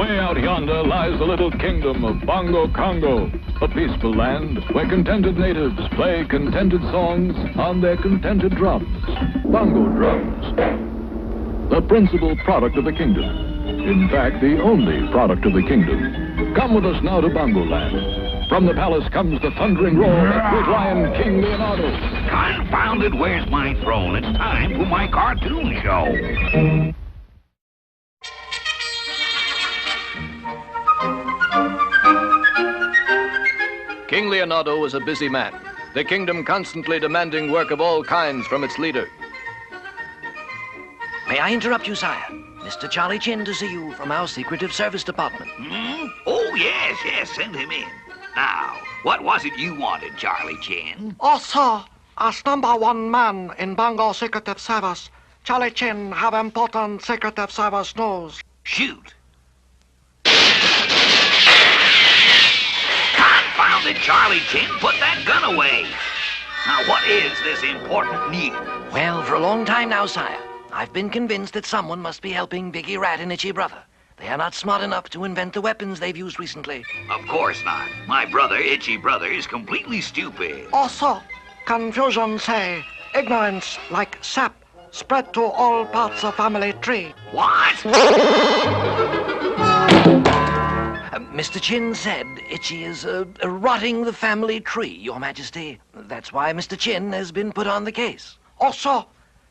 Way out yonder lies the little kingdom of Bongo Congo, a peaceful land where contented natives play contented songs on their contented drums. Bongo drums, the principal product of the kingdom. In fact, the only product of the kingdom. Come with us now to Bongo Land. From the palace comes the thundering roar of that great lion, King Leonardo. Confounded, where's my throne? It's time for my cartoon show. King Leonardo was a busy man, the kingdom constantly demanding work of all kinds from its leader. May I interrupt you, sire? Mr. Charlie Chin to see you from our Secretive Service Department. Oh, yes, send him in. Now, what was it you wanted, Charlie Chin? Oh, sir, as #1 man in Bongo Secretive Service, Charlie Chin have important Secretive Service news. Shoot. Confounded, Charlie Chin, put that gun away. Now, what is this important news? Well, for a long time now, sire, I've been convinced that someone must be helping Biggie Rat and Itchy Brother. They are not smart enough to invent the weapons they've used recently. Of course not. My brother, Itchy Brother, is completely stupid. Oh, sir, confusion say, ignorance like sap, spread to all parts of family tree. What? Mr. Chin said Itchy is rotting the family tree, Your Majesty. That's why Mr. Chin has been put on the case. Oh, sir,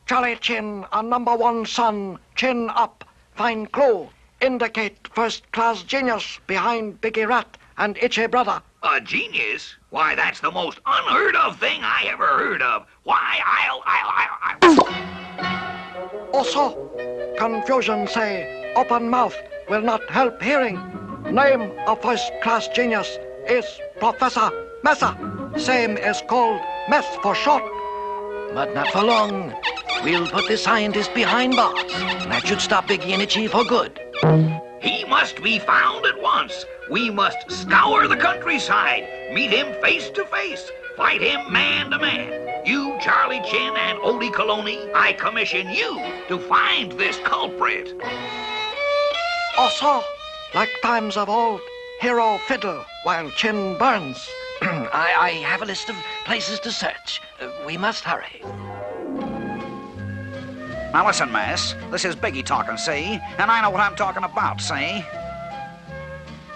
Charlie Chin, a #1 son, chin up, find clue, indicate first-class genius behind Biggie Rat and Itchy Brother. A genius? Why, that's the most unheard of thing I ever heard of. Why, I'll... Oh, sir, confusion say, open mouth will not help hearing. Name of first-class genius is Professor Messer. Same is called Mess for short. But not for long. We'll put the scientist behind bars. That should stop Biggie and Itchy for good. He must be found at once. We must scour the countryside, meet him face to face, fight him man to man. You, Charlie Chin, and Odie Coloni, I commission you to find this culprit. Oh, sir, like times of old, hero fiddle while Chin burns. I have a list of places to search. We must hurry. Now listen, miss, this is Biggie talking, see? And I know what I'm talking about, see?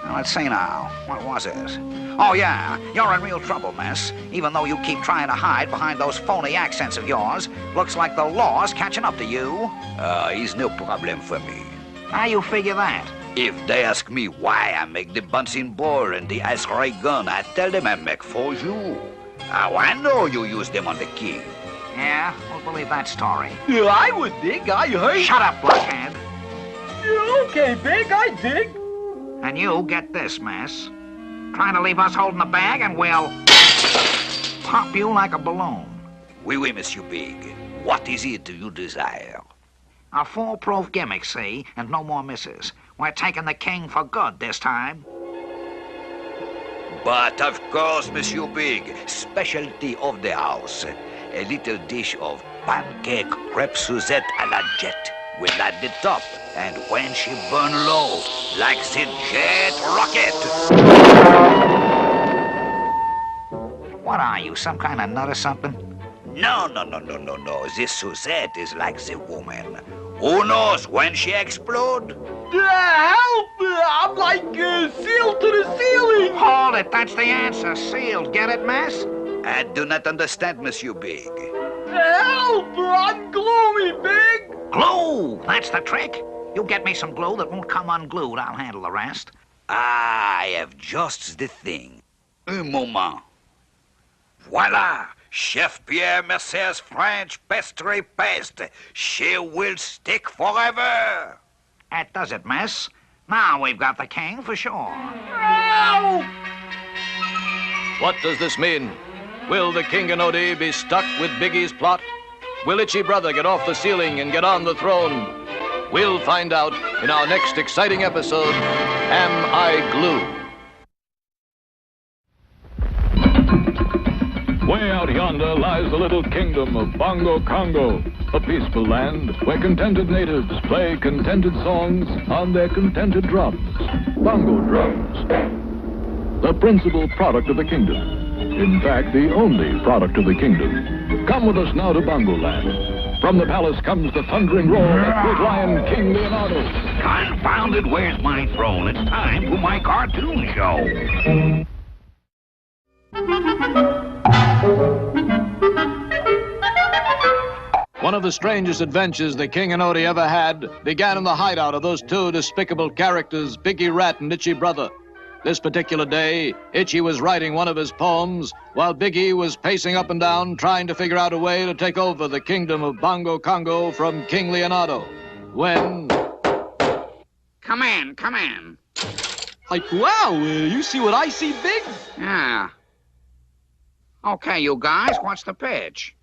Now, let's see now. What was it? Oh, yeah, you're in real trouble, miss. Even though you keep trying to hide behind those phony accents of yours, looks like the law's catching up to you. It's no problem for me. How you figure that? If they ask me why I make the bouncing ball and the ice ray gun, I tell them I make for you. How I know you use them on the king. Yeah, we'll believe that story. Yeah, I would dig. I heard. Shut up, blockhead. Yeah, okay, Big, I dig. And you get this, miss. Trying to leave us holding the bag and we'll pop you like a balloon. Oui, Monsieur Big. What is it you desire? A foolproof gimmick, see, and no more misses. We're taking the king for good this time. But of course, Monsieur Big, specialty of the house. A little dish of pancake crepe Suzette à la jet. We'll add the top, and when she burn low, like the jet rocket. What are you, some kind of nut or something? No. This Suzette is like the woman. Who knows when she explode? Help! I'm like sealed to the ceiling. Hold it, that's the answer. Sealed. Get it, miss? I do not understand, Monsieur Big. Help! I'm gloomy, Big. Glue! That's the trick. You get me some glue that won't come unglued. I'll handle the rest. I have just the thing. Un moment. Voila! Chef Pierre Mercer's French pastry paste. She will stick forever. That does it, miss. Now we've got the king for sure. Ow! What does this mean? Will the King and Odie be stuck with Biggie's plot? Will Itchy Brother get off the ceiling and get on the throne? We'll find out in our next exciting episode, Am I Glue? Way out yonder lies the little kingdom of Bongo Congo, a peaceful land where contented natives play contented songs on their contented drums. Bongo drums, the principal product of the kingdom. In fact, the only product of the kingdom. Come with us now to Bongo Land. From the palace comes the thundering roar of that great lion, King Leonardo. Confounded, where's my throne? It's time for my cartoon show. One of the strangest adventures the King and Odie ever had began in the hideout of those two despicable characters, Biggie Rat and Itchy Brother. This particular day, Itchy was writing one of his poems, while Biggie was pacing up and down trying to figure out a way to take over the kingdom of Bongo Congo from King Leonardo. When... Come in. Like, wow, you see what I see, Big? Yeah. Okay, you guys, what's the pitch?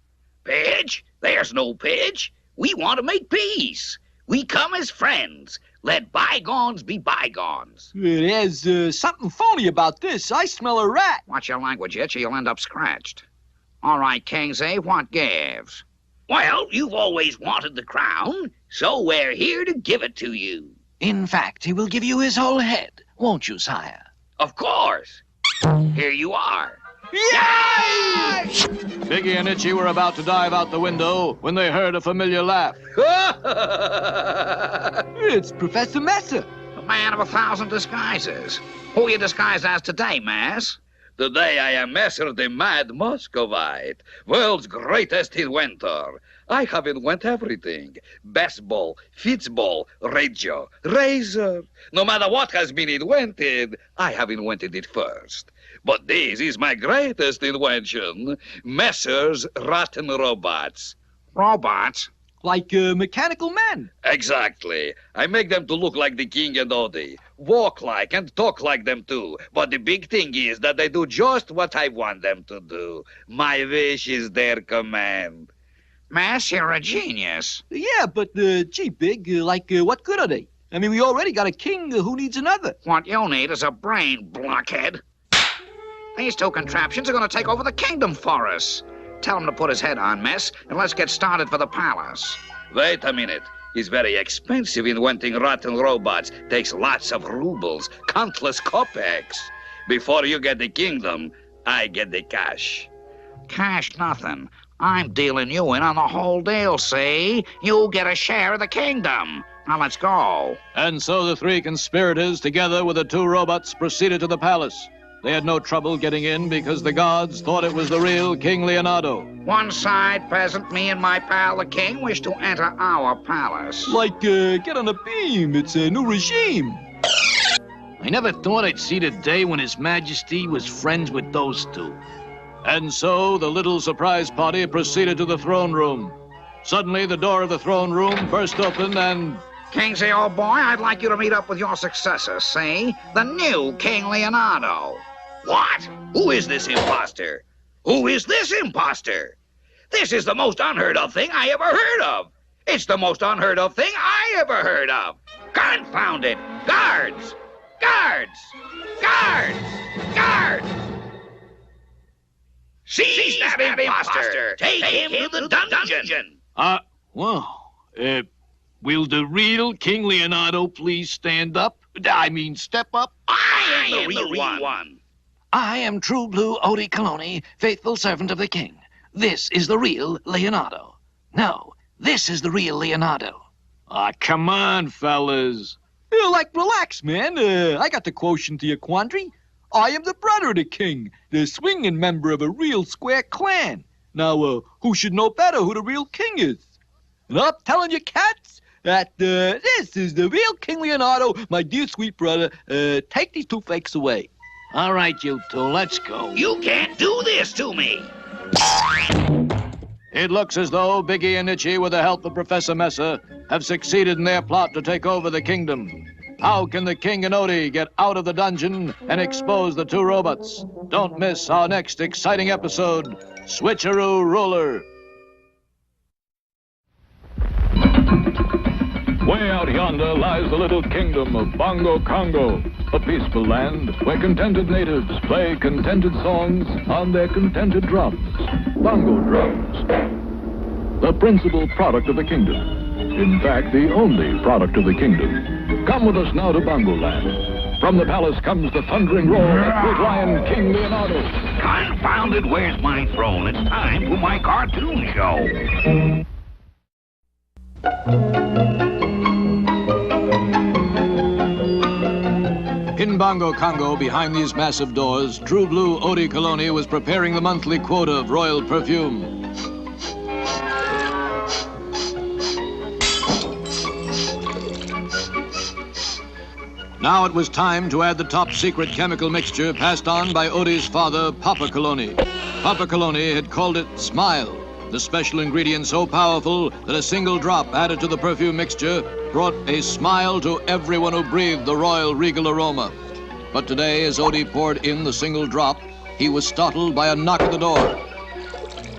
Pitch? There's no pitch. We want to make peace. We come as friends. Let bygones be bygones. There's something phony about this. I smell a rat. Watch your language, Itch, or you'll end up scratched. All right, Kingsley, what gives? Well, you've always wanted the crown, so we're here to give it to you. In fact, he will give you his whole head, won't you, sire? Of course. Here you are. Yay! Biggie and Itchy were about to dive out the window when they heard a familiar laugh. It's Professor Messer. The man of 1,000 disguises. Who are you disguised as today, Mass? Today I am Messer the Mad Muscovite, world's greatest inventor. I have invented everything. Baseball, Fitzball, radio, razor. No matter what has been invented, I have invented it first. But this is my greatest invention, Messer's rotten robots. Robots? Like mechanical men. Exactly. I make them to look like the King and Odie, walk like and talk like them too. But the big thing is that they do just what I want them to do. My wish is their command. Mass, you're a genius. Yeah, but, gee, Big, what good are they? I mean, we already got a king. Who needs another? What you need is a brain, blockhead. These two contraptions are going to take over the kingdom for us. Tell him to put his head on, Mess, and let's get started for the palace. Wait a minute. It's very expensive inventing rotten robots. Takes lots of rubles, countless kopecks. Before you get the kingdom, I get the cash. Cash nothing. I'm dealing you in on the whole deal, see? You get a share of the kingdom. Now let's go. And so the three conspirators, together with the two robots, proceeded to the palace. They had no trouble getting in because the guards thought it was the real King Leonardo. One side, peasant, me and my pal, the king, wish to enter our palace. Get on a beam. It's a new regime. I never thought I'd see the day when His Majesty was friends with those two. And so the little surprise party proceeded to the throne room. Suddenly, the door of the throne room burst open and... Kingsley, old boy, I'd like you to meet up with your successor, see? The new King Leonardo. What? Who is this imposter? Who is this imposter? This is the most unheard of thing I ever heard of. It's the most unheard of thing I ever heard of. Confound it! Guards! Guards! Guards! Guards! Seize that imposter! Take him to the dungeon! Will the real King Leonardo please stand up? Step up? I am the real one. I am true blue Odie Coloni, faithful servant of the king. This is the real Leonardo. No, this is the real Leonardo. Come on, fellas. Relax, man. I got the quotient to your quandary. I am the brother of the king, the swinging member of a real square clan. Now, who should know better who the real king is? And I'm telling you, cats, that this is the real King Leonardo, my dear sweet brother. Take these two fakes away. All right, you two, let's go. You can't do this to me. It looks as though Biggie and Itchy, with the help of Professor Messer, have succeeded in their plot to take over the kingdom. How can the King and Odie get out of the dungeon and expose the two robots? Don't miss our next exciting episode, Switcheroo Ruler. Way out out yonder lies the little kingdom of Bongo Congo, a peaceful land where contented natives play contented songs on their contented drums. Bongo drums, the principal product of the kingdom. In fact, the only product of the kingdom. Come with us now to Bongo Land. From the palace comes the thundering roar of great lion King Leonardo. Confounded, where's my throne? It's time for my cartoon show. In Bongo Congo, behind these massive doors, True Blue Eau Cologne was preparing the monthly quota of royal perfume. Now it was time to add the top-secret chemical mixture passed on by Odie's father, Papa Cologne. Papa Cologne had called it Smile, the special ingredient so powerful that a single drop added to the perfume mixture brought a smile to everyone who breathed the royal regal aroma. But today, as Odie poured in the single drop, he was startled by a knock at the door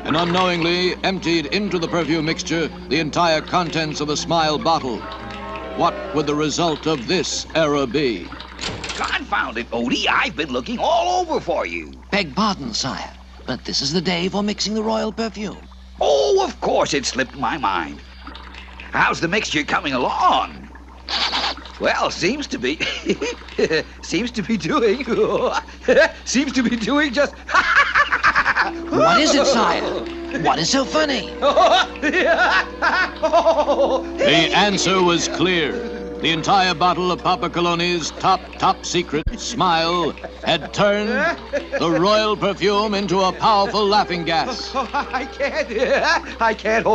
and unknowingly emptied into the perfume mixture the entire contents of the Smile bottle. What would the result of this error be? Confound it, Odie, I've been looking all over for you. Beg pardon, sire, but this is the day for mixing the royal perfume. Oh, of course it slipped my mind. How's the mixture coming along? Well, seems to be doing just... What is it, sire? What is so funny? The answer was clear. The entire bottle of Papa Cologne's top secret Smile had turned the royal perfume into a powerful laughing gas. I can't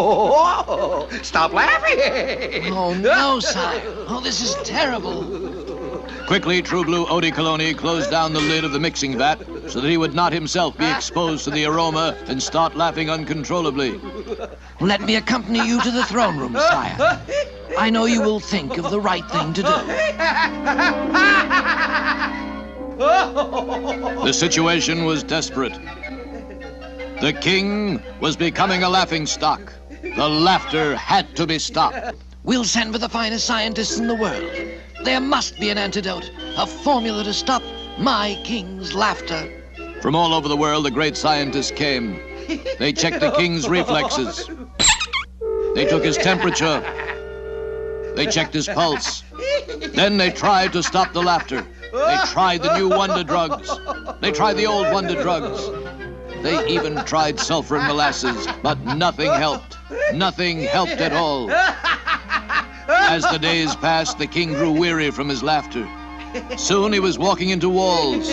stop laughing. Oh, no, sire. Oh, this is terrible. Quickly, True Blue Eau Cologne closed down the lid of the mixing vat so that he would not himself be exposed to the aroma and start laughing uncontrollably. Let me accompany you to the throne room, sire. I know you will think of the right thing to do. The situation was desperate. The king was becoming a laughingstock. The laughter had to be stopped. We'll send for the finest scientists in the world. There must be an antidote, a formula to stop my king's laughter. From all over the world, the great scientists came. They checked the king's reflexes. They took his temperature. They checked his pulse. Then they tried to stop the laughter. They tried the new wonder drugs. They tried the old wonder drugs. They even tried sulfur and molasses, but nothing helped. Nothing helped at all. As the days passed, the king grew weary from his laughter. Soon he was walking into walls.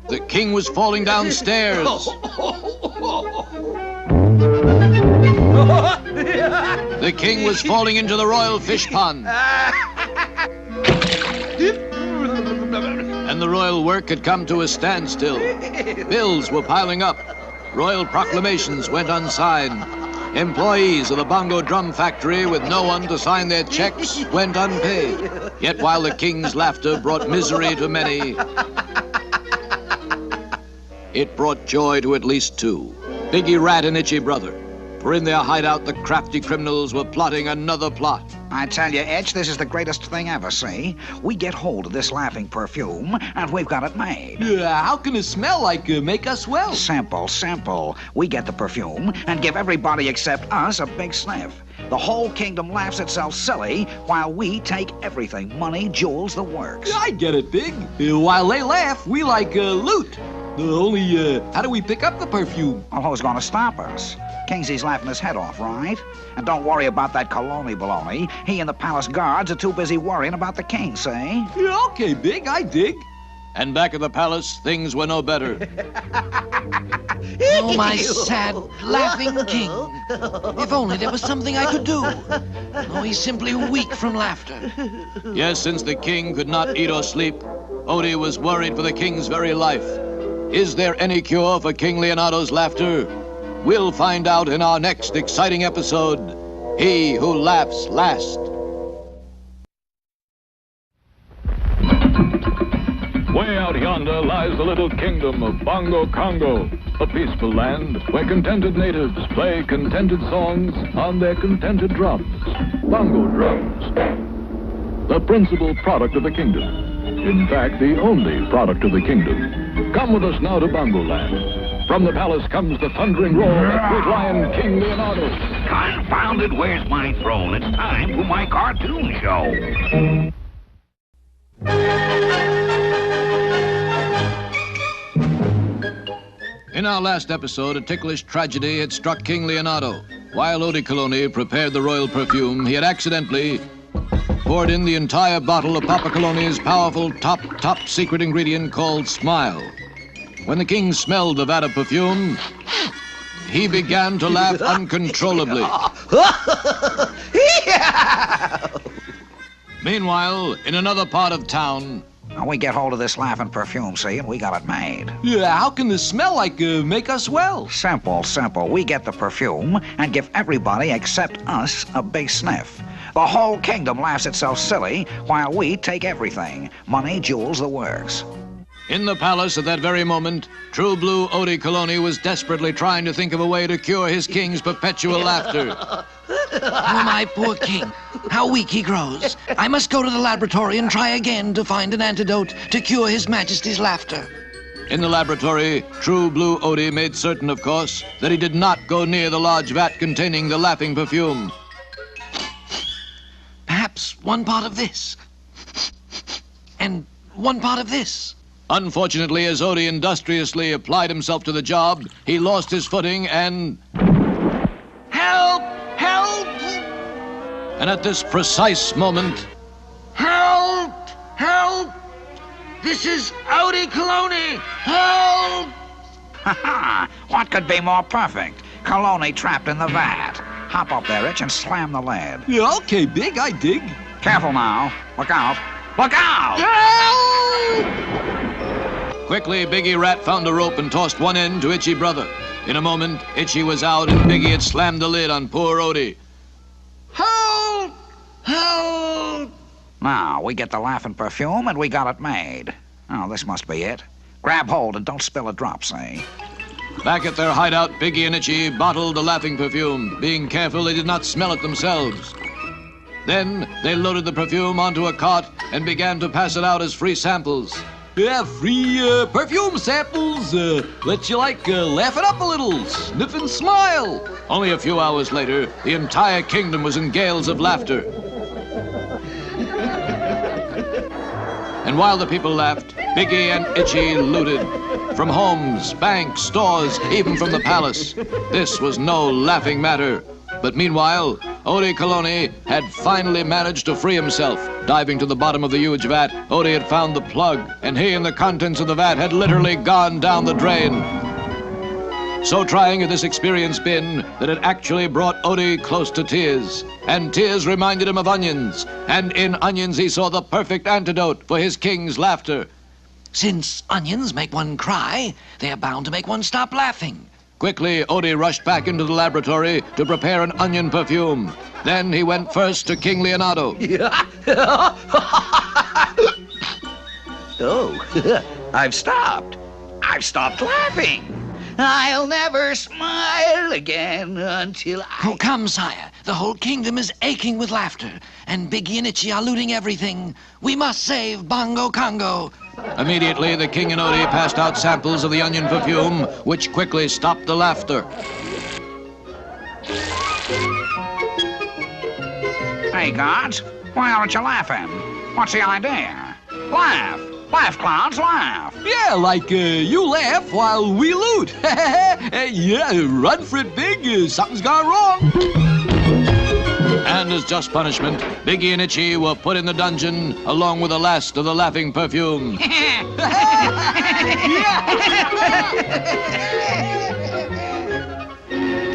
The king was falling downstairs. The king was falling into the royal fish pond. And the royal work had come to a standstill. Bills were piling up. Royal proclamations went unsigned. Employees of the Bongo Drum Factory with no one to sign their checks went unpaid. Yet while the king's laughter brought misery to many, it brought joy to at least two, Biggie Rat and Itchy Brother. For in their hideout, the crafty criminals were plotting another plot. I tell you, Itch, this is the greatest thing ever, see? We get hold of this laughing perfume, and we've got it made. How can it smell like make us well? Simple. We get the perfume and give everybody except us a big sniff. The whole kingdom laughs itself silly while we take everything. Money, jewels, the works. I get it, Big. While they laugh, we like loot. Only, how do we pick up the perfume? Well, who's gonna stop us? Kingsy's laughing his head off, right? And don't worry about that Cologne baloney. He and the palace guards are too busy worrying about the king, see? Yeah, okay, Big, I dig. And back at the palace, things were no better. Oh, my sad, laughing king. If only there was something I could do. Oh, he's simply weak from laughter. Yes, since the king could not eat or sleep, Odie was worried for the king's very life. Is there any cure for King Leonardo's laughter? We'll find out in our next exciting episode, He Who Laughs Last. Way out Out yonder lies the little kingdom of Bongo Congo, a peaceful land where contented natives play contented songs on their contented drums. Bongo drums, the principal product of the kingdom. In fact, the only product of the kingdom. Come with us now to Bongo Land. From the palace comes the thundering roar of that great lion, King Leonardo. Confounded, where's my throne? It's time for my cartoon show. In our last episode, a ticklish tragedy had struck King Leonardo. While Oedicolone prepared the royal perfume, he had accidentally poured in the entire bottle of Papa Colone's powerful top secret ingredient called Smile. When the king smelled the vat of perfume, he began to laugh uncontrollably. Meanwhile, in another part of town... Now, we get hold of this laughing perfume, see, and we got it made. Yeah, how can the smell make us well? Simple. We get the perfume and give everybody except us a big sniff. The whole kingdom laughs itself silly while we take everything. Money, jewels, the works. In the palace at that very moment, True Blue Oedicolone was desperately trying to think of a way to cure his king's perpetual laughter. Oh, my poor king. How weak he grows. I must go to the laboratory and try again to find an antidote to cure His Majesty's laughter. In the laboratory, True Blue Odie made certain, of course, that he did not go near the large vat containing the laughing perfume. Perhaps one part of this. And one part of this. Unfortunately, as Odie industriously applied himself to the job, he lost his footing and... Help! Help! And at this precise moment... Help! Help! This is Oedicolone! Help! What could be more perfect? Cologne trapped in the vat. Hop up there, Rich, and slam the lid. Yeah, okay, Big, I dig. Careful now. Look out. Look out! Quickly, Biggie Rat found a rope and tossed one end to Itchy Brother. In a moment, Itchy was out and Biggie had slammed the lid on poor Odie. Help! Help! Now, we get the laughing perfume and we got it made. Oh, this must be it. Grab hold and don't spill a drop, say. Back at their hideout, Biggie and Itchy bottled the laughing perfume, being careful they did not smell it themselves. Then they loaded the perfume onto a cart and began to pass it out as free samples. Yeah, free perfume samples. Let you laugh it up a little, sniff and smile. Only a few hours later, the entire kingdom was in gales of laughter. And while the people laughed, Biggie and Itchy looted. From homes, banks, stores, even from the palace. This was no laughing matter. But meanwhile, Oedicolone had finally managed to free himself. Diving to the bottom of the huge vat, Odie had found the plug, and he and the contents of the vat had literally gone down the drain. So trying had this experience been that it actually brought Odie close to tears. And tears reminded him of onions. And in onions he saw the perfect antidote for his king's laughter. Since onions make one cry, they are bound to make one stop laughing. Quickly, Odie rushed back into the laboratory to prepare an onion perfume. Then he went first to King Leonardo. Oh, I've stopped. I've stopped laughing. I'll never smile again until I... Oh, come, sire. The whole kingdom is aching with laughter, and Biggie and Itchy are looting everything. We must save Bongo Congo. Immediately, the king and Odie passed out samples of the onion perfume, which quickly stopped the laughter. Hey, guards, why aren't you laughing? What's the idea? Laugh. Laugh, clowns, laugh. Yeah, you laugh while we loot. Yeah, run for it, Big. Something's gone wrong. And as just punishment, Biggie and Itchy were put in the dungeon along with the last of the laughing perfume.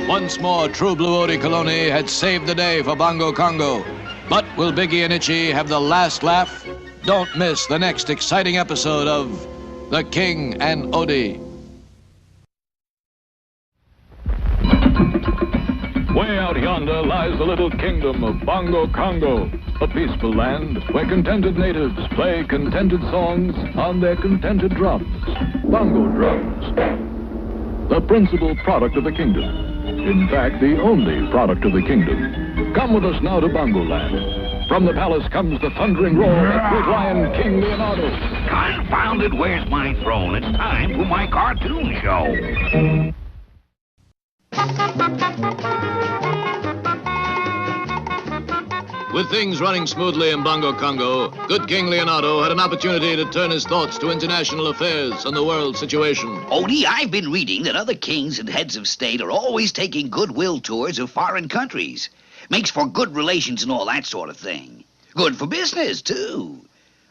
Once more, True Blue Oedicolone had saved the day for Bongo Congo. But will Biggie and Itchy have the last laugh? Don't miss the next exciting episode of The King and Odie. Way out yonder lies the little kingdom of Bongo Congo, a peaceful land where contented natives play contented songs on their contented drums. Bongo drums, the principal product of the kingdom. In fact, the only product of the kingdom. Come with us now to Bongo Land. From the palace comes the thundering roar of great lion King Leonardo. Confound it, where's my throne? It's time for my cartoon show. With things running smoothly in Bongo Congo, good King Leonardo had an opportunity to turn his thoughts to international affairs and the world situation. Odie, I've been reading that other kings and heads of state are always taking goodwill tours of foreign countries. Makes for good relations and all that sort of thing. Good for business, too.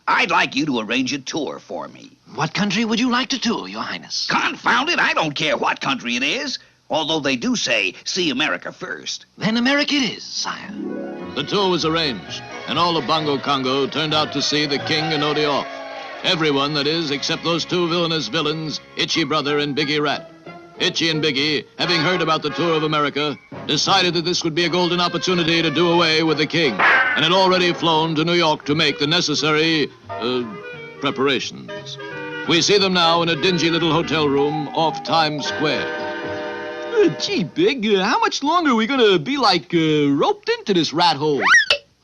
I'd like you to arrange a tour for me. What country would you like to tour, Your Highness? Confound it, I don't care what country it is. Although they do say, see America first. Then America it is, sire. The tour was arranged, and all of Bongo Congo turned out to see the king and Odie off. Everyone, that is, except those two villainous villains, Itchy Brother and Biggie Rat. Itchy and Biggie, having heard about the tour of America, decided that this would be a golden opportunity to do away with the king, and had already flown to New York to make the necessary, preparations. We see them now in a dingy little hotel room off Times Square. Gee, Big, how much longer are we gonna be, roped into this rat hole?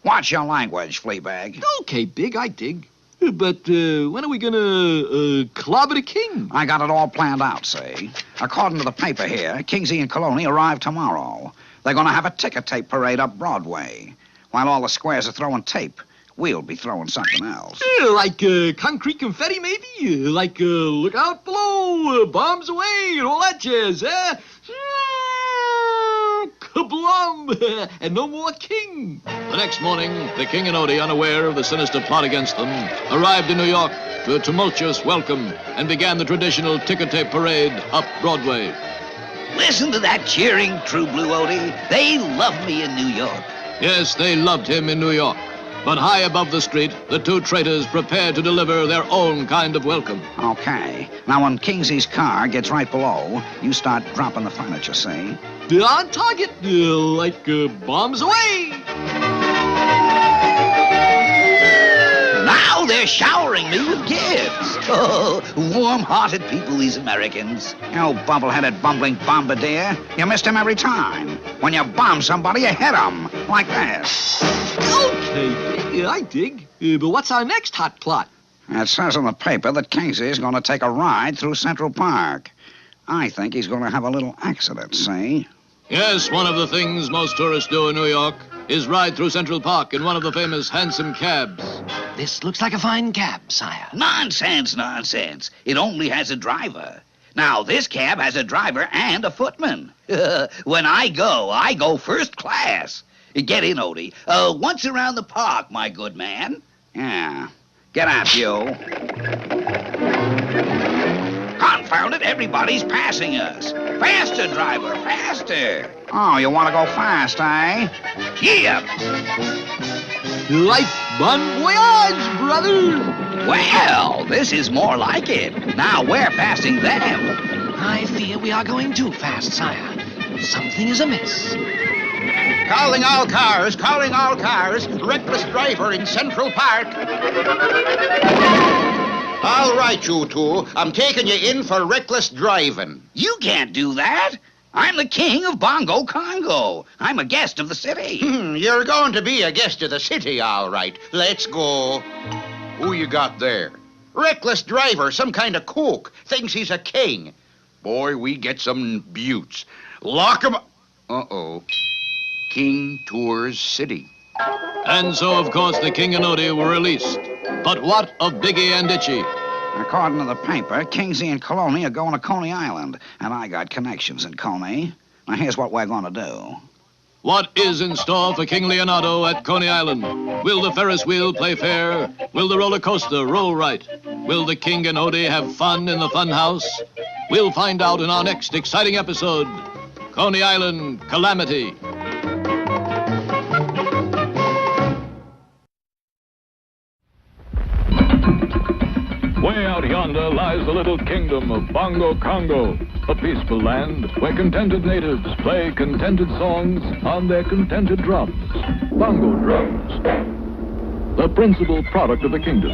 Watch your language, Fleabag. Okay, Big, I dig. But when are we gonna clobber the king? I got it all planned out, see? According to the paper here, Kingsley and Colony arrive tomorrow. They're gonna have a ticker tape parade up Broadway. While all the squares are throwing tape, we'll be throwing something else. Concrete confetti, maybe? Look out below, bombs away, and all that jazz, eh? Kablum! And no more king. The next morning, the king and Odie, unaware of the sinister plot against them, arrived in New York to a tumultuous welcome and began the traditional ticker tape parade up Broadway. Listen to that cheering, True Blue Odie. They love me in New York. Yes, they loved him in New York. But high above the street, the two traitors prepared to deliver their own kind of welcome. Okay. Now, when Kingsley's car gets right below, you start dropping the furniture, see? On target, bombs away! Now they're showering me with gifts. Oh, warm-hearted people, these Americans. You bubble-headed, bumbling bombardier. You missed him every time. When you bomb somebody, you hit him. Like this. Okay, Big, I dig. But what's our next hot plot? It says in the paper that Kingsley's going to take a ride through Central Park. I think he's going to have a little accident, see? Yes, one of the things most tourists do in New York is ride through Central Park in one of the famous hansom cabs. This looks like a fine cab, sire. Nonsense, nonsense. It only has a driver. Now, this cab has a driver and a footman. When I go first class. Get in, Odie. Once around the park, my good man. Yeah. Get out, you. Confound it, everybody's passing us. Faster, driver, faster. Oh, you want to go fast, eh? Yeah. Like bon voyage, brother. Well, this is more like it. Now we're passing them. I fear we are going too fast, sire. Something is amiss. Calling all cars, reckless driver in Central Park. All right, you two, I'm taking you in for reckless driving. You can't do that. I'm the king of Bongo Congo. I'm a guest of the city. You're going to be a guest of the city, all right. Let's go. Who you got there? Reckless driver, some kind of kook. Thinks he's a king. Boy, we get some buttes. Lock him... Uh-oh. King tours city. And so, of course, the king and Odie were released. But what of Biggie and Itchy? According to the paper, Kingsley and Colony are going to Coney Island, and I got connections in Coney. Now, here's what we're going to do. What is in store for King Leonardo at Coney Island? Will the Ferris wheel play fair? Will the roller coaster roll right? Will the king and Odie have fun in the fun house? We'll find out in our next exciting episode, Coney Island Calamity. Way out yonder lies the little kingdom of Bongo Congo, a peaceful land where contented natives play contented songs on their contented drums. Bongo drums, the principal product of the kingdom.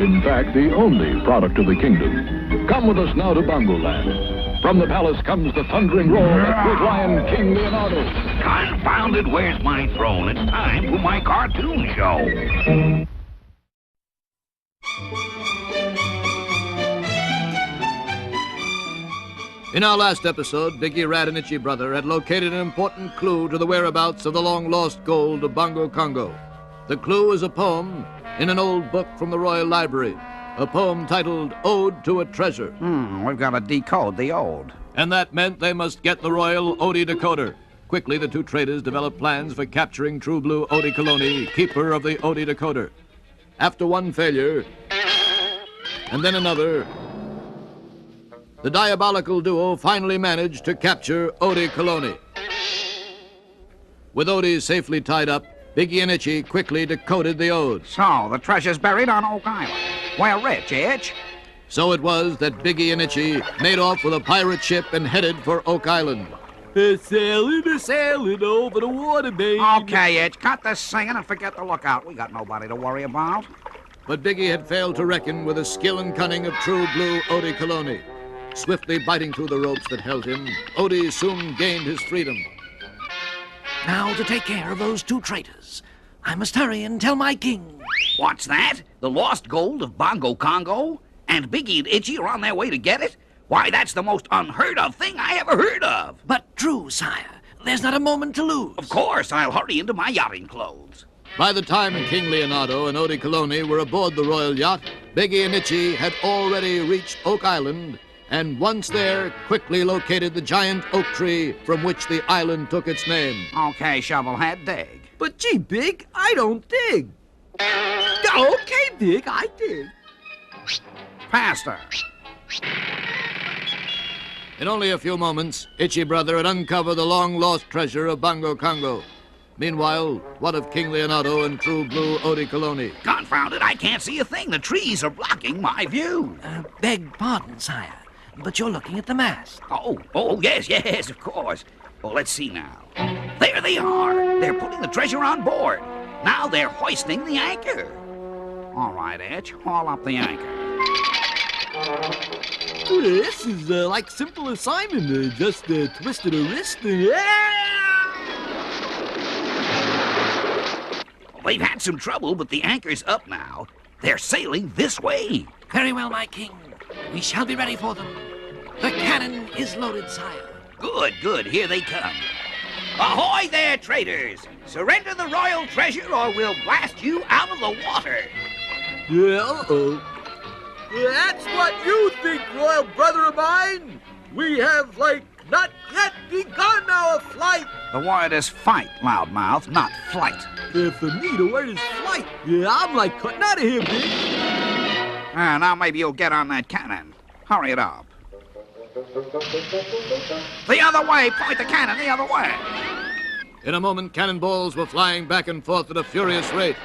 In fact, the only product of the kingdom. Come with us now to Bongo Land. From the palace comes the thundering roar of that great lion, King Leonardo. Confounded, where's my throne? It's time for my cartoon show. In our last episode, Biggie Rat and Itchy Brother had located an important clue to the whereabouts of the long-lost gold of Bongo Congo. The clue is a poem in an old book from the Royal Library, a poem titled Ode to a Treasure. We've got to decode the ode. And that meant they must get the Royal Odie Decoder. Quickly, the two traders developed plans for capturing True Blue Odie Coloni, keeper of the Odie Decoder. After one failure, and then another, the diabolical duo finally managed to capture Odie Coloni. With Odie safely tied up, Biggie and Itchy quickly decoded the ode. So, the treasure's buried on Oak Island. We're rich, Itch. So it was that Biggie and Itchy made off with a pirate ship and headed for Oak Island. Sailing over the water, baby. Okay, Itch, cut the singing and forget the lookout. We got nobody to worry about. But Biggie had failed to reckon with the skill and cunning of True Blue Odie Coloni. Swiftly biting through the ropes that held him, Odie soon gained his freedom. Now to take care of those two traitors. I must hurry and tell my king. What's that? The lost gold of Bongo Congo? And Biggie and Itchy are on their way to get it? Why, that's the most unheard of thing I ever heard of. But true, sire. There's not a moment to lose. Of course, I'll hurry into my yachting clothes. By the time King Leonardo and Odie Coloni were aboard the royal yacht, Biggie and Itchy had already reached Oak Island, and once there, quickly located the giant oak tree from which the island took its name. Okay, Shovelhead, dig. But gee, Big, I don't dig. Okay, Big, I dig. Faster. In only a few moments, Itchy Brother had uncovered the long-lost treasure of Bongo Congo. Meanwhile, what of King Leonardo and True Blue Odie Coloni? Confound it, I can't see a thing. The trees are blocking my view. Beg pardon, sire, but you're looking at the mast. Oh, yes, of course. Well, let's see now. There they are. They're putting the treasure on board. Now they're hoisting the anchor. All right, Itch, haul up the anchor. This is like simple assignment. Just twisted a wrist. They've had some trouble, but the anchor's up now. They're sailing this way. Very well, my king. We shall be ready for them. The cannon is loaded, sire. Good. Here they come. Ahoy there, traitors! Surrender the royal treasure or we'll blast you out of the water. Yeah, That's what you think, royal brother of mine. We have, not yet begun our flight. The word is fight, loudmouth, not flight. For me, the word is flight. Yeah, I'm cutting out of here, Big. Now maybe you'll get on that cannon. Hurry it up. The other way! Point the cannon the other way! In a moment, cannonballs were flying back and forth at a furious rate.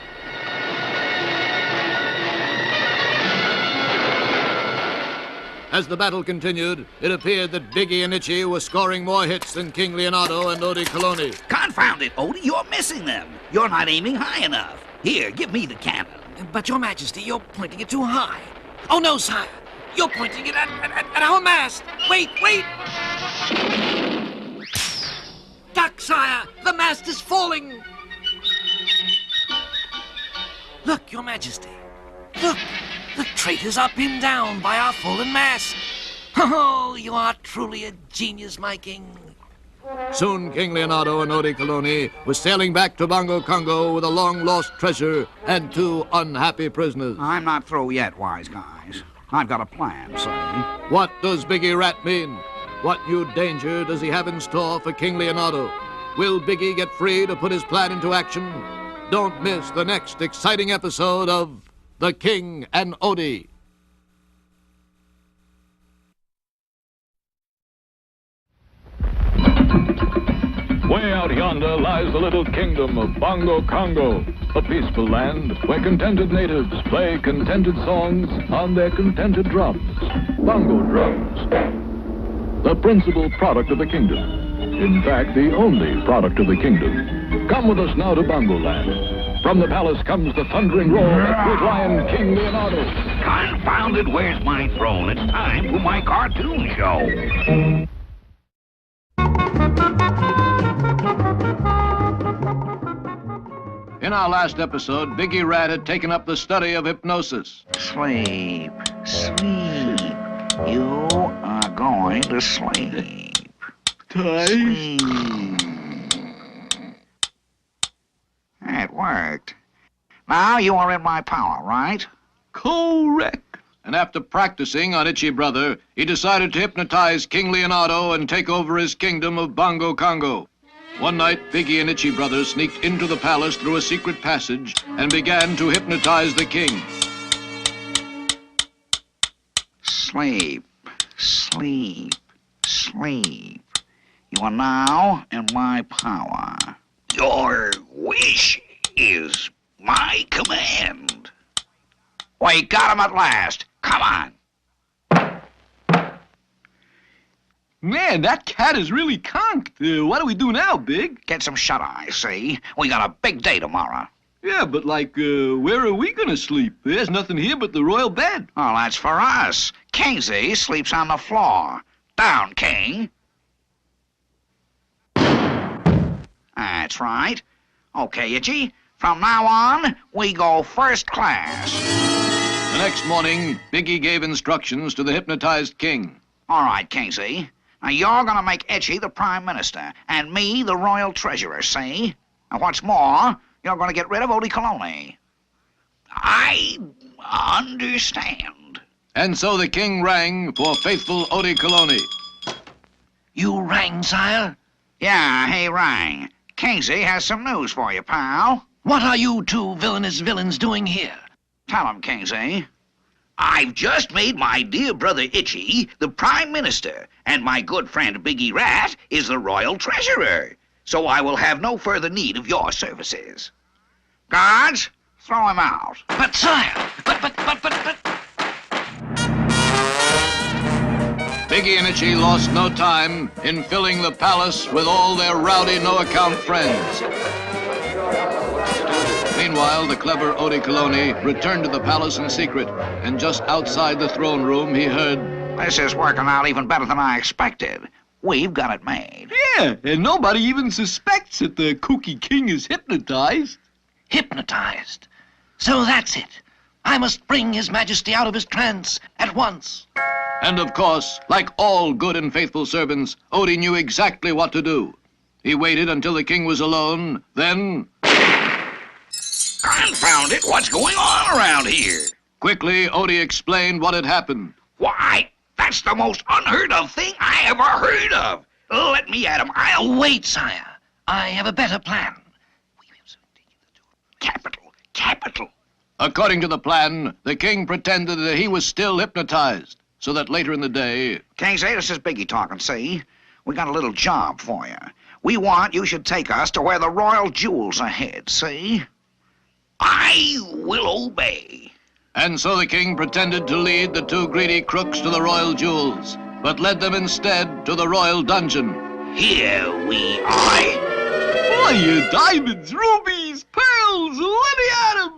As the battle continued, it appeared that Biggie and Itchy were scoring more hits than King Leonardo and Odie Coloni. Confound it, Odie, you're missing them. You're not aiming high enough. Here, give me the cannon. But, Your Majesty, you're pointing it too high. Oh, no, sire. You're pointing it at our mast. Wait. Duck, sire. The mast is falling. Look, Your Majesty. Look. The traitors are pinned down by our fallen mast. Oh, you are truly a genius, my king. Soon King Leonardo and Odie Coloni were sailing back to Bongo Congo with a long-lost treasure and two unhappy prisoners. I'm not through yet, wise guys. I've got a plan, see? What does Biggie Rat mean? What new danger does he have in store for King Leonardo? Will Biggie get free to put his plan into action? Don't miss the next exciting episode of The King and Odie. Way out yonder lies the little kingdom of Bongo Congo, a peaceful land where contented natives play contented songs on their contented drums. Bongo drums, the principal product of the kingdom. In fact, the only product of the kingdom. Come with us now to Bongo Land. From the palace comes the thundering roar of great lion King Leonardo. Confounded, where's my throne? It's time for my cartoon show. In our last episode, Biggie Rat had taken up the study of hypnosis. Sleep, sleep. You are going to sleep. Sleep. It worked. Now you are in my power, right? Correct. And after practicing on Itchy Brother, he decided to hypnotize King Leonardo and take over his kingdom of Bongo Congo. One night, Biggie and Itchy Brother sneaked into the palace through a secret passage and began to hypnotize the king. Sleep, sleep, sleep. You are now in my power. Your wish is my command. We got him at last. Come on. Man, that cat is really conked. What do we do now, Big? Get some shut-eye, see? We got a big day tomorrow. Yeah, but where are we gonna sleep? There's nothing here but the royal bed. Oh, that's for us. Kingsy sleeps on the floor. Down, King. That's right. Okay, Itchy. From now on, we go first class. The next morning, Biggie gave instructions to the hypnotized king. All right, Kingsy. Now, you're gonna make Itchy the prime minister, and me the royal treasurer, see? And what's more, you're gonna get rid of Odie Colony. I understand. And so the king rang for faithful Odie Colony. You rang, sire? Yeah, he rang. Kingsy has some news for you, pal. What are you two villainous villains doing here? Tell him, Kingsy. I've just made my dear brother Itchy the prime minister, and my good friend Biggie Rat is the royal treasurer. So I will have no further need of your services. Guards, throw him out. But, sire, but... Biggie and Itchy lost no time in filling the palace with all their rowdy, no-account friends. Meanwhile, the clever Odie Colony returned to the palace in secret, and just outside the throne room, he heard... This is working out even better than I expected. We've got it made. Yeah, and nobody even suspects that the kooky king is hypnotized. Hypnotized? So that's it. I must bring His Majesty out of his trance at once. And of course, like all good and faithful servants, Odie knew exactly what to do. He waited until the king was alone, then... Confound it, what's going on around here? Quickly, Odie explained what had happened. Why, that's the most unheard of thing I ever heard of. Let me at him. I'll... Wait, sire. I have a better plan. Capital, capital. According to the plan, the king pretended that he was still hypnotized, so that later in the day... Kingsy, this is Biggie talking, see? We got a little job for you. We want you should take us to where the royal jewels are hid, see? I will obey. And so the king pretended to lead the two greedy crooks to the royal jewels, but led them instead to the royal dungeon. Here we are. Boy, diamonds, rubies, pearls, let me at 'em!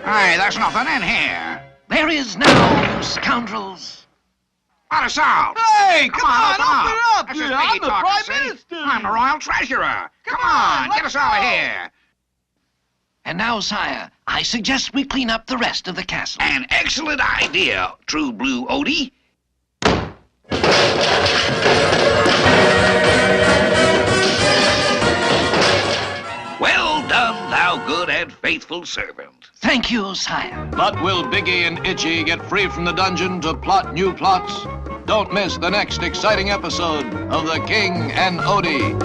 Hey, there's nothing in here. There is now, you scoundrels. Let us out. Hey, come on, open open up! This is I'm Biggie the talking, prime see? minister! I'm the royal treasurer. Come on, get us out of here. And now, sire, I suggest we clean up the rest of the castle. An excellent idea, True Blue Odie. Well done, thou good and faithful servant. Thank you, sire. But will Biggie and Itchy get free from the dungeon to plot new plots? Don't miss the next exciting episode of The King and Odie.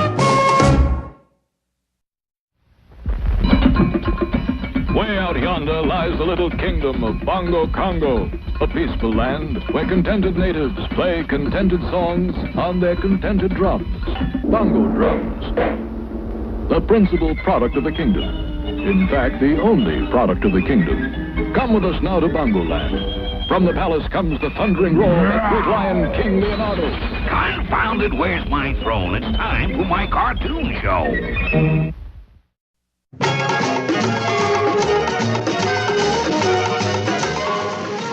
Way out yonder lies the little kingdom of Bongo Congo, a peaceful land where contented natives play contented songs on their contented drums. Bongo drums, the principal product of the kingdom. In fact, the only product of the kingdom. Come with us now to Bongo Land. From the palace comes the thundering roar of great lion King Leonardo. Confound it, where's my throne? It's time for my cartoon show.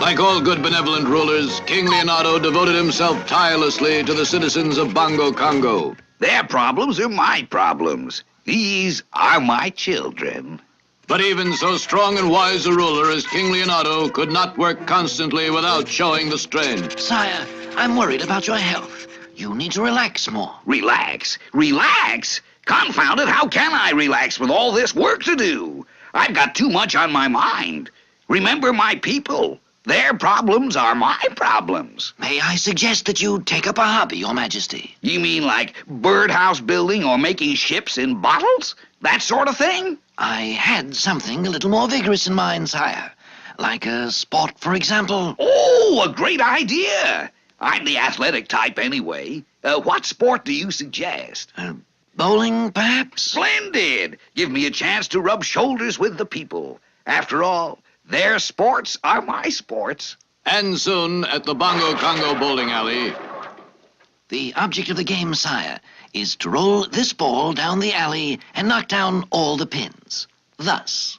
Like all good benevolent rulers, King Leonardo devoted himself tirelessly to the citizens of Bongo Congo. Their problems are my problems. These are my children. But even so strong and wise a ruler as King Leonardo could not work constantly without showing the strain. Sire, I'm worried about your health. You need to relax more. Relax? Relax? Confound it, how can I relax with all this work to do? I've got too much on my mind. Remember my people. Their problems are my problems. May I suggest that you take up a hobby, Your Majesty? You mean like birdhouse building or making ships in bottles? That sort of thing? I had something a little more vigorous in mind, sire. Like a sport, for example. Oh, a great idea. I'm the athletic type anyway. What sport do you suggest? Bowling, perhaps? Splendid. Give me a chance to rub shoulders with the people. After all, their sports are my sports. And soon, at the Bongo Congo bowling alley, the object of the game, sire, is to roll this ball down the alley and knock down all the pins. Thus.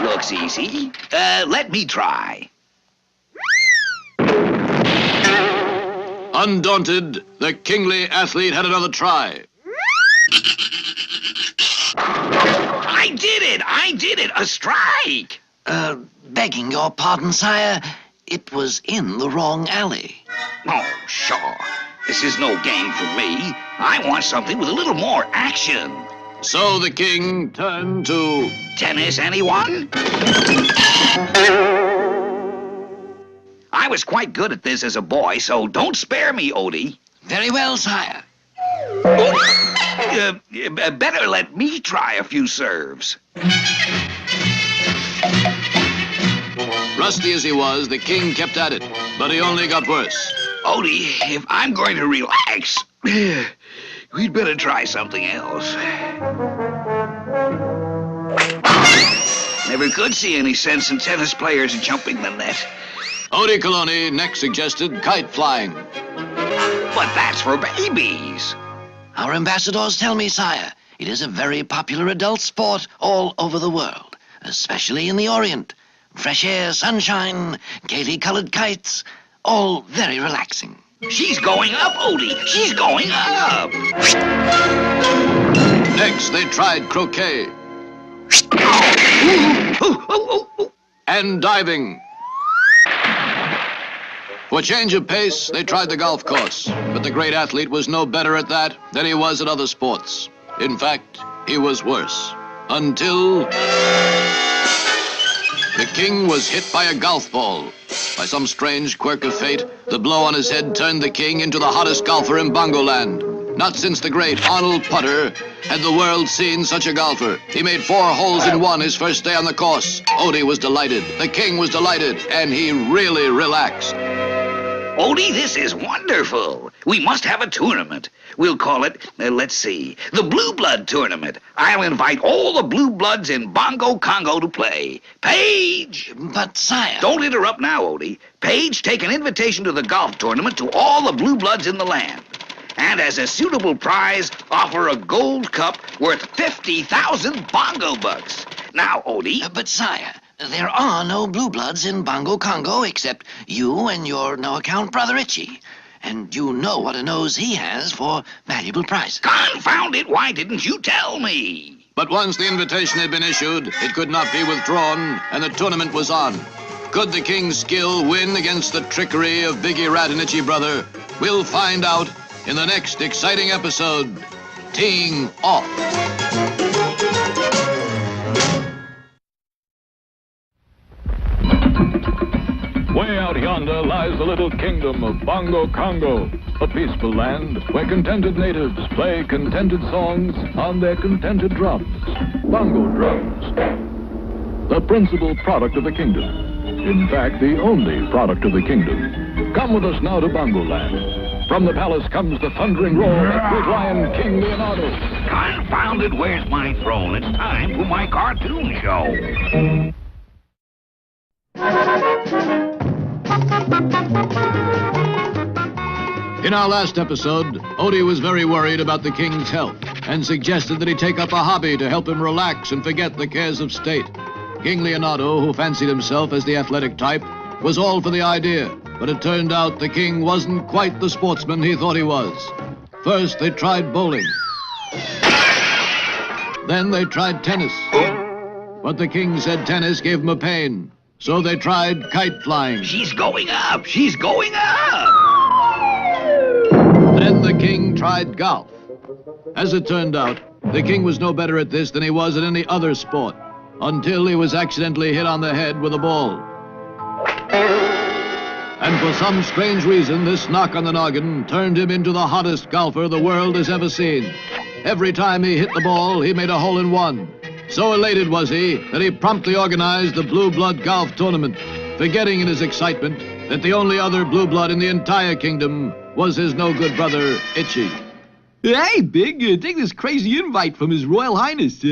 Looks easy. Let me try. undaunted, the kingly athlete had another try. I did it! A strike! Begging your pardon, sire, it was in the wrong alley. Oh, sure. This is no game for me. I want something with a little more action. So the king turned to... Tennis, anyone? I was quite good at this as a boy, so don't spare me, Odie. Very well, sire. Better let me try a few serves. Rusty as he was, the king kept at it, but he only got worse. Odie, if I'm going to relax, we'd better try something else. Never could see any sense in tennis players jumping the net. Odie Coloni next suggested kite flying. But that's for babies. Our ambassadors tell me, sire, it is a very popular adult sport all over the world, especially in the Orient. Fresh air, sunshine, gaily colored kites, all very relaxing. She's going up, Odie. She's going up. Next, they tried croquet. And diving. For change of pace, they tried the golf course. But the great athlete was no better at that than he was at other sports. In fact, he was worse. Until... the king was hit by a golf ball. By some strange quirk of fate, the blow on his head turned the king into the hottest golfer in Bongoland. Not since the great Arnold Putter had the world seen such a golfer. He made 4 holes in 1 his first day on the course. Odie was delighted, the king was delighted, and he really relaxed. Odie, this is wonderful. We must have a tournament. We'll call it, let's see, the Blue Blood Tournament. I'll invite all the Blue Bloods in Bongo Congo to play. Paige! But, sire... Don't interrupt now, Odie. Paige, take an invitation to the golf tournament to all the Blue Bloods in the land. And as a suitable prize, offer a gold cup worth 50,000 bongo bucks. Now, Odie... But, sire... there are no blue bloods in Bongo Congo except you and your no-account brother Itchy. And you know what a nose he has for valuable prizes. Confound it, why didn't you tell me? But once the invitation had been issued, it could not be withdrawn, and the tournament was on. Could the king's skill win against the trickery of Biggie Rat and Itchy Brother? We'll find out in the next exciting episode, Teeing Off. Way out yonder lies the little kingdom of Bongo Congo, a peaceful land where contented natives play contented songs on their contented drums. Bongo drums, the principal product of the kingdom. In fact, the only product of the kingdom. Come with us now to Bongo Land. From the palace comes the thundering roar of great lion King Leonardo. Confound it, where's my throne? It's time for my cartoon show. In our last episode, Odie was very worried about the king's health and suggested that he take up a hobby to help him relax and forget the cares of state. King Leonardo, who fancied himself as the athletic type, was all for the idea, but it turned out the king wasn't quite the sportsman he thought he was. First, they tried bowling. Then they tried tennis. But the king said tennis gave him a pain, so they tried kite flying. She's going up! She's going up! Then the king tried golf. As it turned out, the king was no better at this than he was at any other sport, until he was accidentally hit on the head with a ball. And for some strange reason, this knock on the noggin turned him into the hottest golfer the world has ever seen. Every time he hit the ball, he made a hole-in-one. So elated was he that he promptly organized the Blue Blood Golf Tournament, forgetting in his excitement that the only other blue blood in the entire kingdom was his no-good brother, Itchy. Hey, Big, take this crazy invite from His Royal Highness.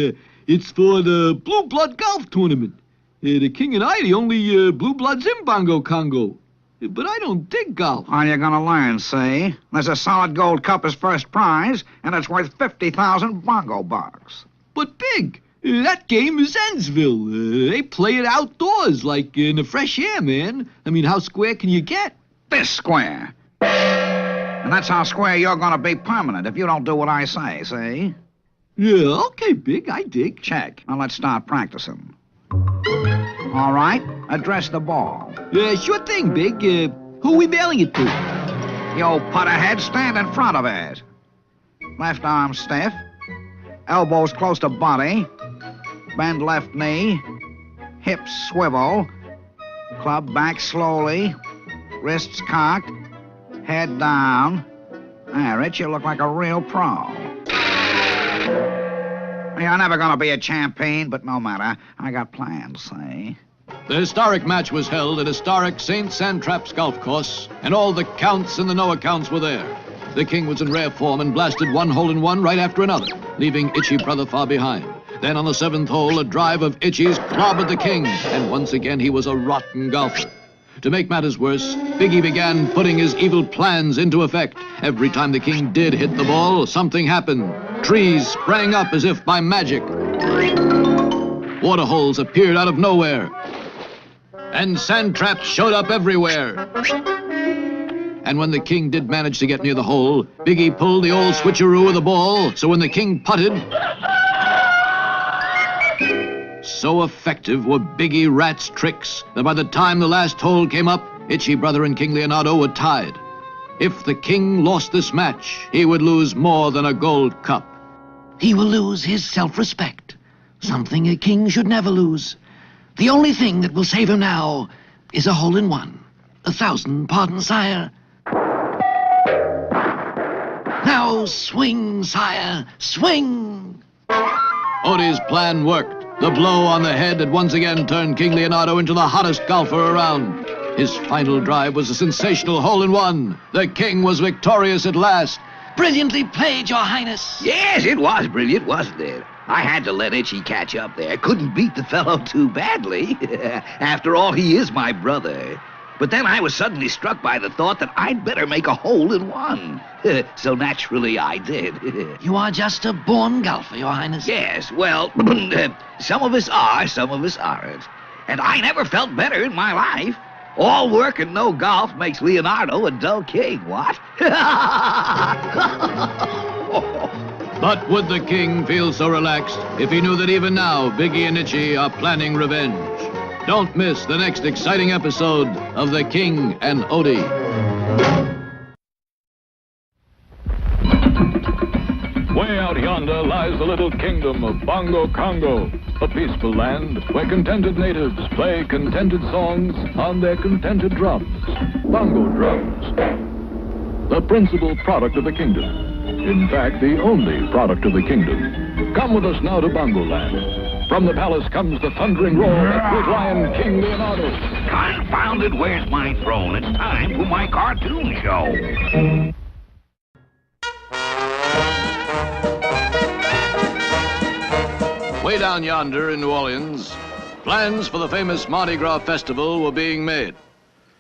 It's for the Blue Blood Golf Tournament. The king and I, the only blue bloods in Bongo Congo. But I don't dig golf. All you're gonna learn, see? There's a solid gold cup as first prize, and it's worth 50,000 bongo bucks. But, Big, that game is Ensville. They play it outdoors, like in the fresh air, man. I mean, how square can you get? This square. And that's how square you're gonna be permanent if you don't do what I say, see? Yeah, okay, Big, I dig. Check. Now let's start practicing. All right, address the ball. Sure thing, Big. Who we mailing it to? You put ahead, stand in front of it. Left arm stiff. Elbows close to body. Bend left knee. Hips swivel. Club back slowly. Wrists cocked. Head down. There, Rich, you look like a real pro. You're never gonna be a champion, but no matter. I got plans, see? The historic match was held at historic St. Santrap's golf course, and all the counts and the no accounts were there. The king was in rare form and blasted one hole-in-one right after another, leaving Itchy Brother far behind. Then on the seventh hole, a drive of Itchy's clobbered the king, and once again he was a rotten golfer. To make matters worse, Biggie began putting his evil plans into effect. Every time the king did hit the ball, something happened. Trees sprang up as if by magic. Waterholes appeared out of nowhere. And sand traps showed up everywhere. And when the king did manage to get near the hole, Biggie pulled the old switcheroo of the ball, so when the king putted... So effective were Biggie Rat's tricks that by the time the last hole came up, Itchy Brother and King Leonardo were tied. If the king lost this match, he would lose more than a gold cup. He will lose his self-respect, something a king should never lose. The only thing that will save him now is a hole-in-one. 1,000 pardons, sire. Now swing, sire, swing! Odie's plan worked. The blow on the head had once again turned King Leonardo into the hottest golfer around. His final drive was a sensational hole-in-one. The king was victorious at last. Brilliantly played, Your Highness. Yes, it was brilliant, wasn't it? I had to let Itchy catch up there. Couldn't beat the fellow too badly. After all, he is my brother. But then I was suddenly struck by the thought that I'd better make a hole-in-one. So naturally I did. You are just a born golfer, Your Highness. Yes, well, some of us are, some of us aren't. And I never felt better in my life. All work and no golf makes Leonardo a dull king, what? But would the king feel so relaxed if he knew that even now Biggie and Itchy are planning revenge? Don't miss the next exciting episode of The King and Odie. Way out yonder lies the little kingdom of Bongo Congo, a peaceful land where contented natives play contented songs on their contented drums. Bongo drums, the principal product of the kingdom. In fact, the only product of the kingdom. Come with us now to Bongo Land. From the palace comes the thundering roar of that great lion, King Leonardo. Confounded, where's my throne? It's time for my cartoon show. Way down yonder in New Orleans, Plans for the famous Mardi Gras festival were being made.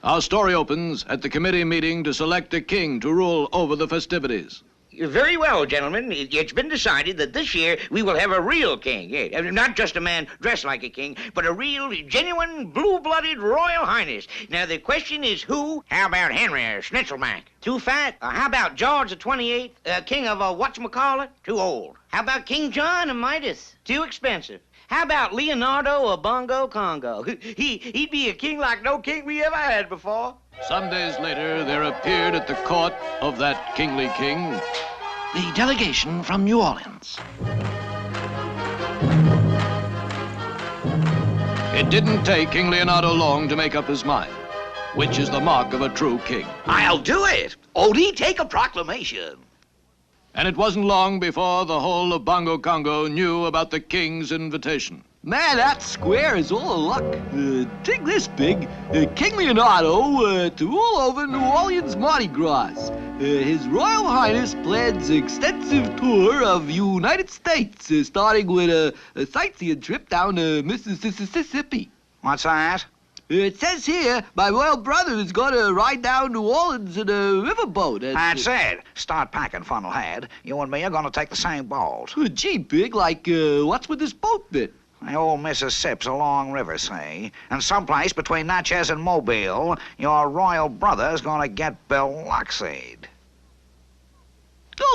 Our story opens at the committee meeting to select a king to rule over the festivities. Very well, gentlemen. It's been decided that this year we will have a real king. Yeah, not just a man dressed like a king, but a real, genuine, blue-blooded royal highness. Now, the question is who? How about Henry Schnitzelmack? Too fat? How about George the 28th, king of whatchamacallit? Too old. How about King John of Midas? Too expensive. How about Leonardo or Bongo Congo? He'd be a king like no king we ever had before. Some days later, there appeared at the court of that kingly king The delegation from New Orleans. It didn't take King Leonardo long to make up his mind, which is the mark of a true king. I'll do it. Odie, take a proclamation. And it wasn't long before the whole of Bongo Congo knew about the king's invitation. Man, that square is all luck. Take this, Big. King Leonardo to rule over New Orleans Mardi Gras. His Royal Highness plans an extensive tour of United States, starting with a sightseeing trip down to Mississippi. What's that? It says here, my royal brother is going to ride down New Orleans in a riverboat. That's it. Start packing, funnelhead. You and me are going to take the same boat. Gee, Big, like, what's with this boat bit? The old Mississippi's a long river, see? And someplace between Natchez and Mobile, your royal brother's going to get biloxied.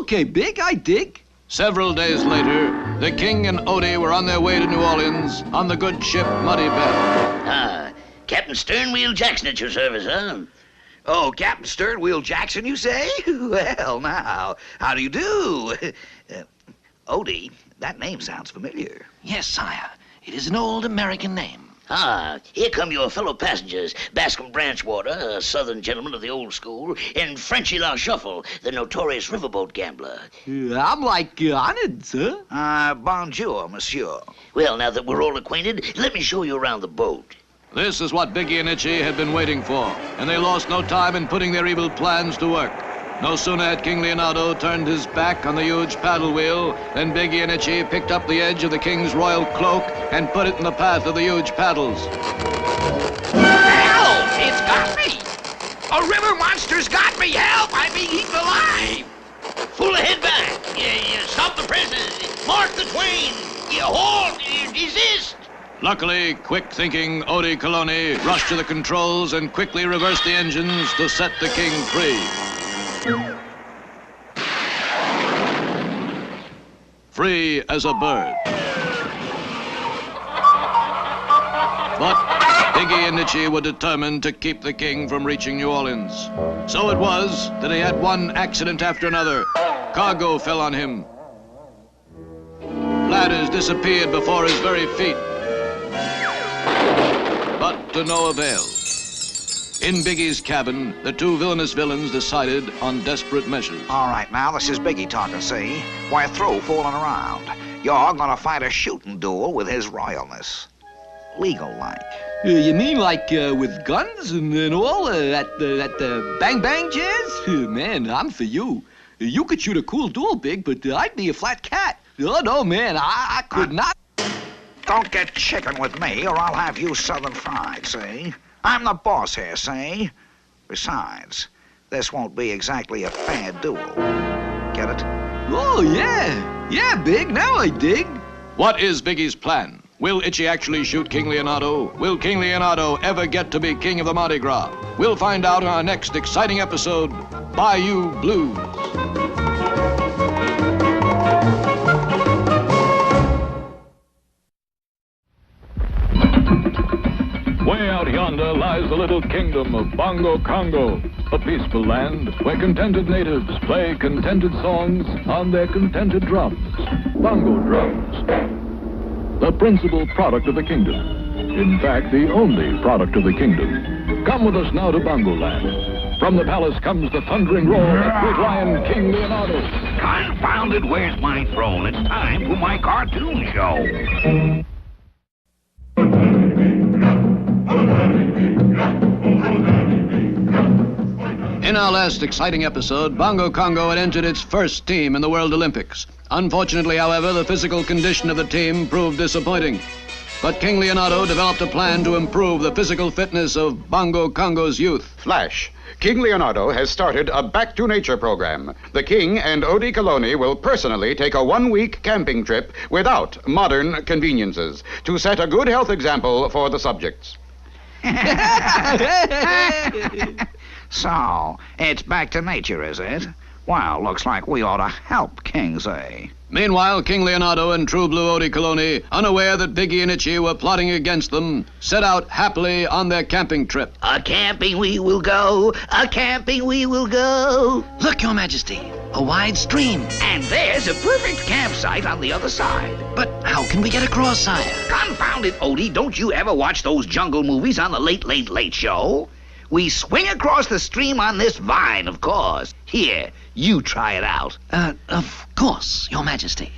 Okay, Big, I dig. Several days later, the king and Odie were on their way to New Orleans on the good ship Muddy Bell. Captain Sternwheel Jackson at your service, huh? Oh, Captain Sternwheel Jackson, you say? Well, now, how do you do? Odie, that name sounds familiar. Yes, sire. It is an old American name. Here come your fellow passengers, Bascom Branchwater, a southern gentleman of the old school, and Frenchy La Shuffle, the notorious riverboat gambler. I'm like honored, sir. Bonjour, monsieur. Well, now that we're all acquainted, let me show you around the boat. This is what Biggie and Itchy had been waiting for, and they lost no time in putting their evil plans to work. No sooner had King Leonardo turned his back on the huge paddle wheel than Biggie and Itchy picked up the edge of the king's royal cloak and put it in the path of the huge paddles. Help! It's got me! A river monster's got me! Help! I'm being eaten alive! Pull ahead back. Stop the presses. Mark the twain. Halt. Desist. Luckily, quick-thinking Odie Coloni rushed to the controls and quickly reversed the engines to set the king free. Free as a bird. But Biggie and Itchy were determined to keep the king from reaching New Orleans. So it was that he had one accident after another. Cargo fell on him. Ladders disappeared before his very feet. But to no avail. In Biggie's cabin, the two villainous villains decided on desperate measures. All right, now, this is Biggie talking, see? We're through fooling around. You're gonna fight a shooting duel with his royalness. Legal-like. You mean like with guns and all at the bang-bang jazz? Man, I'm for you. You could shoot a cool duel, Big, but I'd be a flat cat. Oh, no, man, I could not. Don't get chicken with me, or I'll have you southern fried, see? I'm the boss here, see? Besides, this won't be exactly a fair duel. Get it? Oh, yeah. Yeah, Big, now I dig. What is Biggie's plan? Will Itchy actually shoot King Leonardo? Will King Leonardo ever get to be king of the Mardi Gras? We'll find out in our next exciting episode, Bayou Blues. Way out yonder lies the little kingdom of Bongo Congo, a peaceful land where contented natives play contented songs on their contented drums. Bongo drums, the principal product of the kingdom. In fact, the only product of the kingdom. Come with us now to Bongo Land. From the palace comes the thundering roar of great lion King Leonardo. Confounded, where's my throne? It's time for my cartoon show. In our last exciting episode, Bongo Congo had entered its first team in the World Olympics. Unfortunately, however, the physical condition of the team proved disappointing. But King Leonardo developed a plan to improve the physical fitness of Bongo Congo's youth. Flash. King Leonardo has started a Back to Nature program. The King and Odie Coloni will personally take a 1-week camping trip without modern conveniences to set a good health example for the subjects. So, it's back to nature, is it? Well, looks like we ought to help Kings, eh? Meanwhile, King Leonardo and True Blue Odie Coloni, unaware that Biggie and Itchy were plotting against them, set out happily on their camping trip. A-camping we will go, a-camping we will go. Look, Your Majesty, a wide stream. And there's a perfect campsite on the other side. But how can we get across, sire? Confound it, Odie, don't you ever watch those jungle movies on the Late, Late, Late Show? We swing across the stream on this vine, of course. Here, you try it out. Of course, Your Majesty.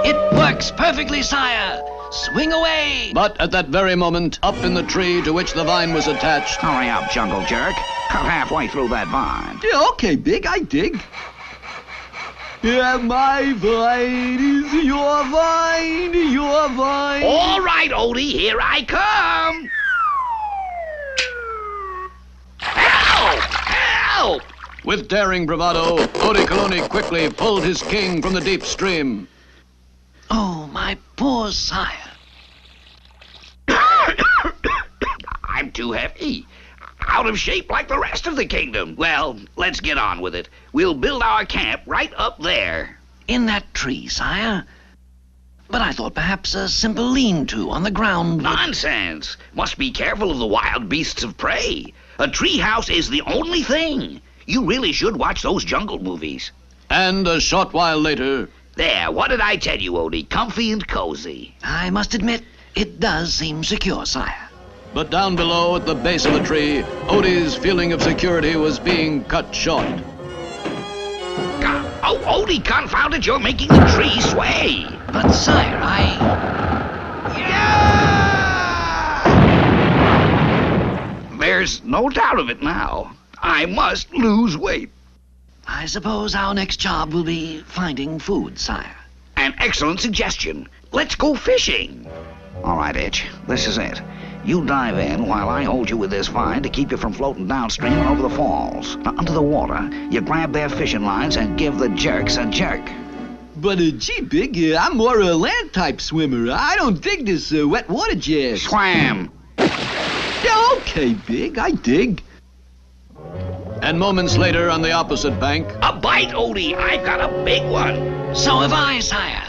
It works perfectly, sire. Swing away. But at that very moment, up in the tree to which the vine was attached... Hurry up, Jungle Jerk. Cut halfway through that vine. Yeah, okay, Big, I dig. Yeah, my vine is your vine, your vine. All right, Odie, here I come. Help! Help! With daring bravado, Odie Coloni quickly pulled his king from the deep stream. Oh, my poor sire. I'm too heavy. Out of shape like the rest of the kingdom. Well, let's get on with it. We'll build our camp right up there. In that tree, sire. But I thought perhaps a simple lean-to on the ground would... Nonsense. Must be careful of the wild beasts of prey. A treehouse is the only thing. You really should watch those jungle movies. And a short while later... There, what did I tell you, Odie? Comfy and cozy. I must admit, it does seem secure, sire. But down below at the base of the tree, Odie's feeling of security was being cut short. Oh, Odie, confound it, you're making the tree sway. But, sire, Yeah! There's no doubt of it now. I must lose weight. I suppose our next job will be finding food, sire. An excellent suggestion. Let's go fishing. All right, Itch, this is it. You dive in while I hold you with this vine to keep you from floating downstream and over the falls. Now, under the water, you grab their fishing lines and give the jerks a jerk. But, gee, Big, I'm more a land-type swimmer. I don't dig this wet water jazz. Swam! Yeah, okay, Big, I dig. And moments later, on the opposite bank... A bite, Odie! I've got a big one! So have I, sire.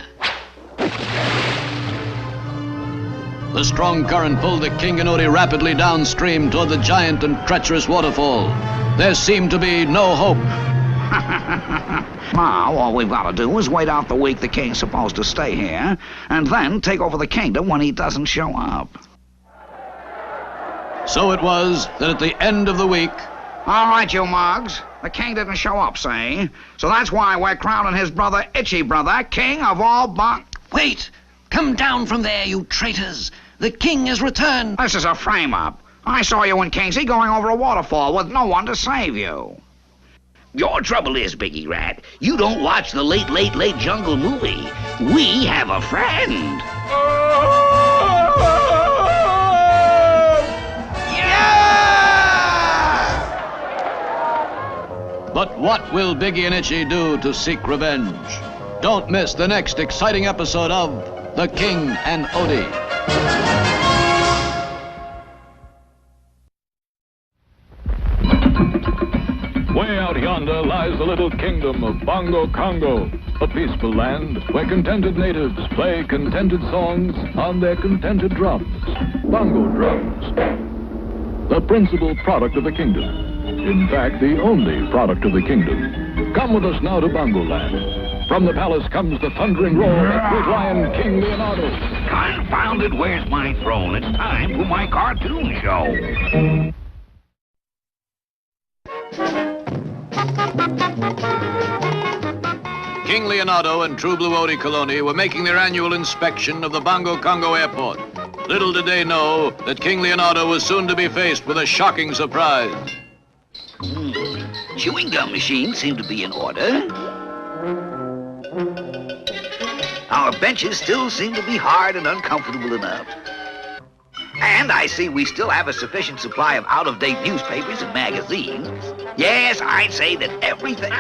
The strong current pulled the King and Odie rapidly downstream toward the giant and treacherous waterfall. There seemed to be no hope. Now, all we've got to do is wait out the week the king's supposed to stay here, and then take over the kingdom when he doesn't show up. So it was that at the end of the week... All right, you mugs. The king didn't show up, see? So that's why we're crowning his brother, Itchy Brother, king of all Wait! Come down from there, you traitors! The king has returned! This is a frame-up. I saw you and Kingsley going over a waterfall with no one to save you. Your trouble is, Biggie Rat, you don't watch the Late, Late, Late Jungle movie. We have a friend. But what will Biggie and Itchy do to seek revenge? Don't miss the next exciting episode of The King and Odie. Way out yonder lies the little kingdom of Bongo Congo, a peaceful land where contented natives play contented songs on their contented drums. Bongo drums, the principal product of the kingdom. In fact, the only product of the kingdom. Come with us now to Bongo Land. From the palace comes the thundering roar of great lion King Leonardo. Confound it, where's my throne? It's time for my cartoon show. King Leonardo and True Blue Odie Coloni were making their annual inspection of the Bongo Congo airport. Little did they know that King Leonardo was soon to be faced with a shocking surprise. Chewing gum machines seem to be in order. Our benches still seem to be hard and uncomfortable enough. And I see we still have a sufficient supply of out-of-date newspapers and magazines. Yes, I'd say that everything...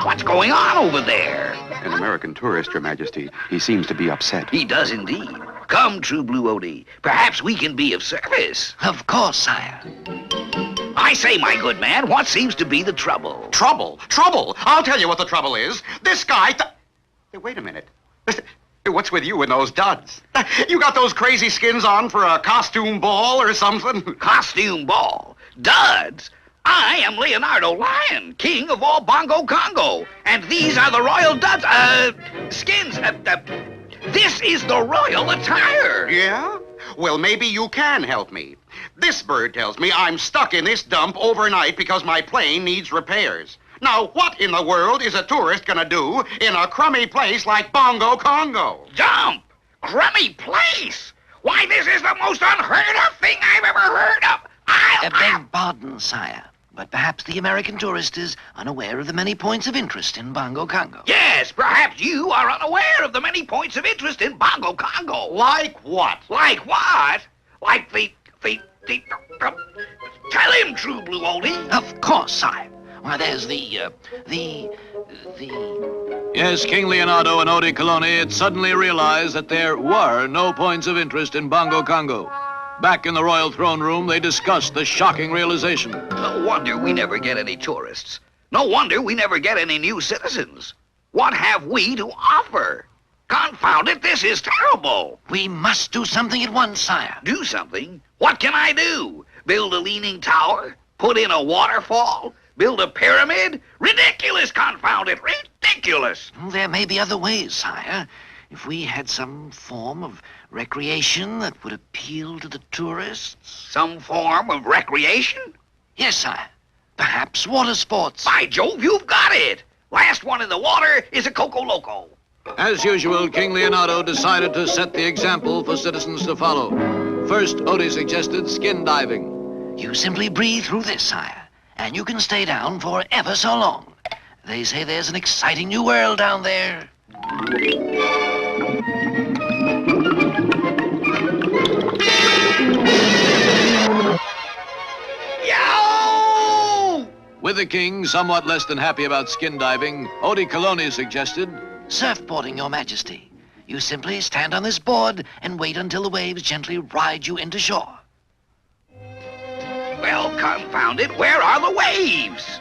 What's going on over there? An American tourist, Your Majesty. He seems to be upset. He does indeed. Come, True Blue Odie. Perhaps we can be of service. Of course, sire. I say, my good man, what seems to be the trouble? Trouble? Trouble? I'll tell you what the trouble is. This guy... Hey, wait a minute. What's with you and those duds? You got those crazy skins on for a costume ball or something? Costume ball? Duds? I am Leonardo Lion, king of all Bongo Congo, and these are the royal duds, skins. This is the royal attire. Yeah? Well, maybe you can help me. This bird tells me I'm stuck in this dump overnight because my plane needs repairs. Now, what in the world is a tourist gonna do in a crummy place like Bongo Congo? Dump? Crummy place? Why, this is the most unheard of thing I've ever heard of. Beg pardon, sire, but perhaps the American tourist is unaware of the many points of interest in Bongo Congo. Yes, perhaps you are unaware of the many points of interest in Bongo Congo. Like what? Like what? Like the... Tell him, True Blue Oldie. Of course, sire. Why, there's the... Yes, King Leonardo and Odie Coloni had suddenly realized that there were no points of interest in Bongo Congo. Back in the royal throne room, they discussed the shocking realization. No wonder we never get any tourists. No wonder we never get any new citizens. What have we to offer? Confound it, this is terrible. We must do something at once, sire. Do something? What can I do? Build a leaning tower? Put in a waterfall? Build a pyramid? Ridiculous, confound it, ridiculous! There may be other ways, sire. If we had some form of recreation that would appeal to the tourists. Some form of recreation? Yes, sire. Perhaps water sports. By Jove, you've got it! Last one in the water is a Coco Loco. As usual, King Leonardo decided to set the example for citizens to follow. First, Odie suggested skin diving. You simply breathe through this, sire, and you can stay down for ever so long. They say there's an exciting new world down there. Yow! With the king somewhat less than happy about skin diving, Odie Coloni suggested... Surfboarding, Your Majesty. You simply stand on this board and wait until the waves gently ride you into shore. Well, confound it, where are the waves?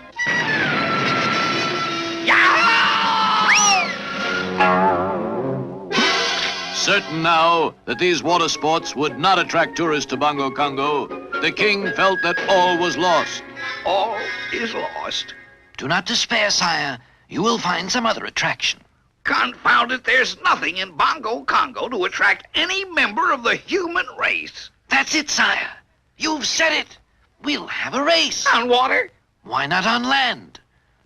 Certain now that these water sports would not attract tourists to Bongo Congo, the king felt that all was lost. All is lost. Do not despair, sire. You will find some other attraction. Confound it, there's nothing in Bongo Congo to attract any member of the human race. That's it, sire. You've said it. We'll have a race. On water? Why not on land?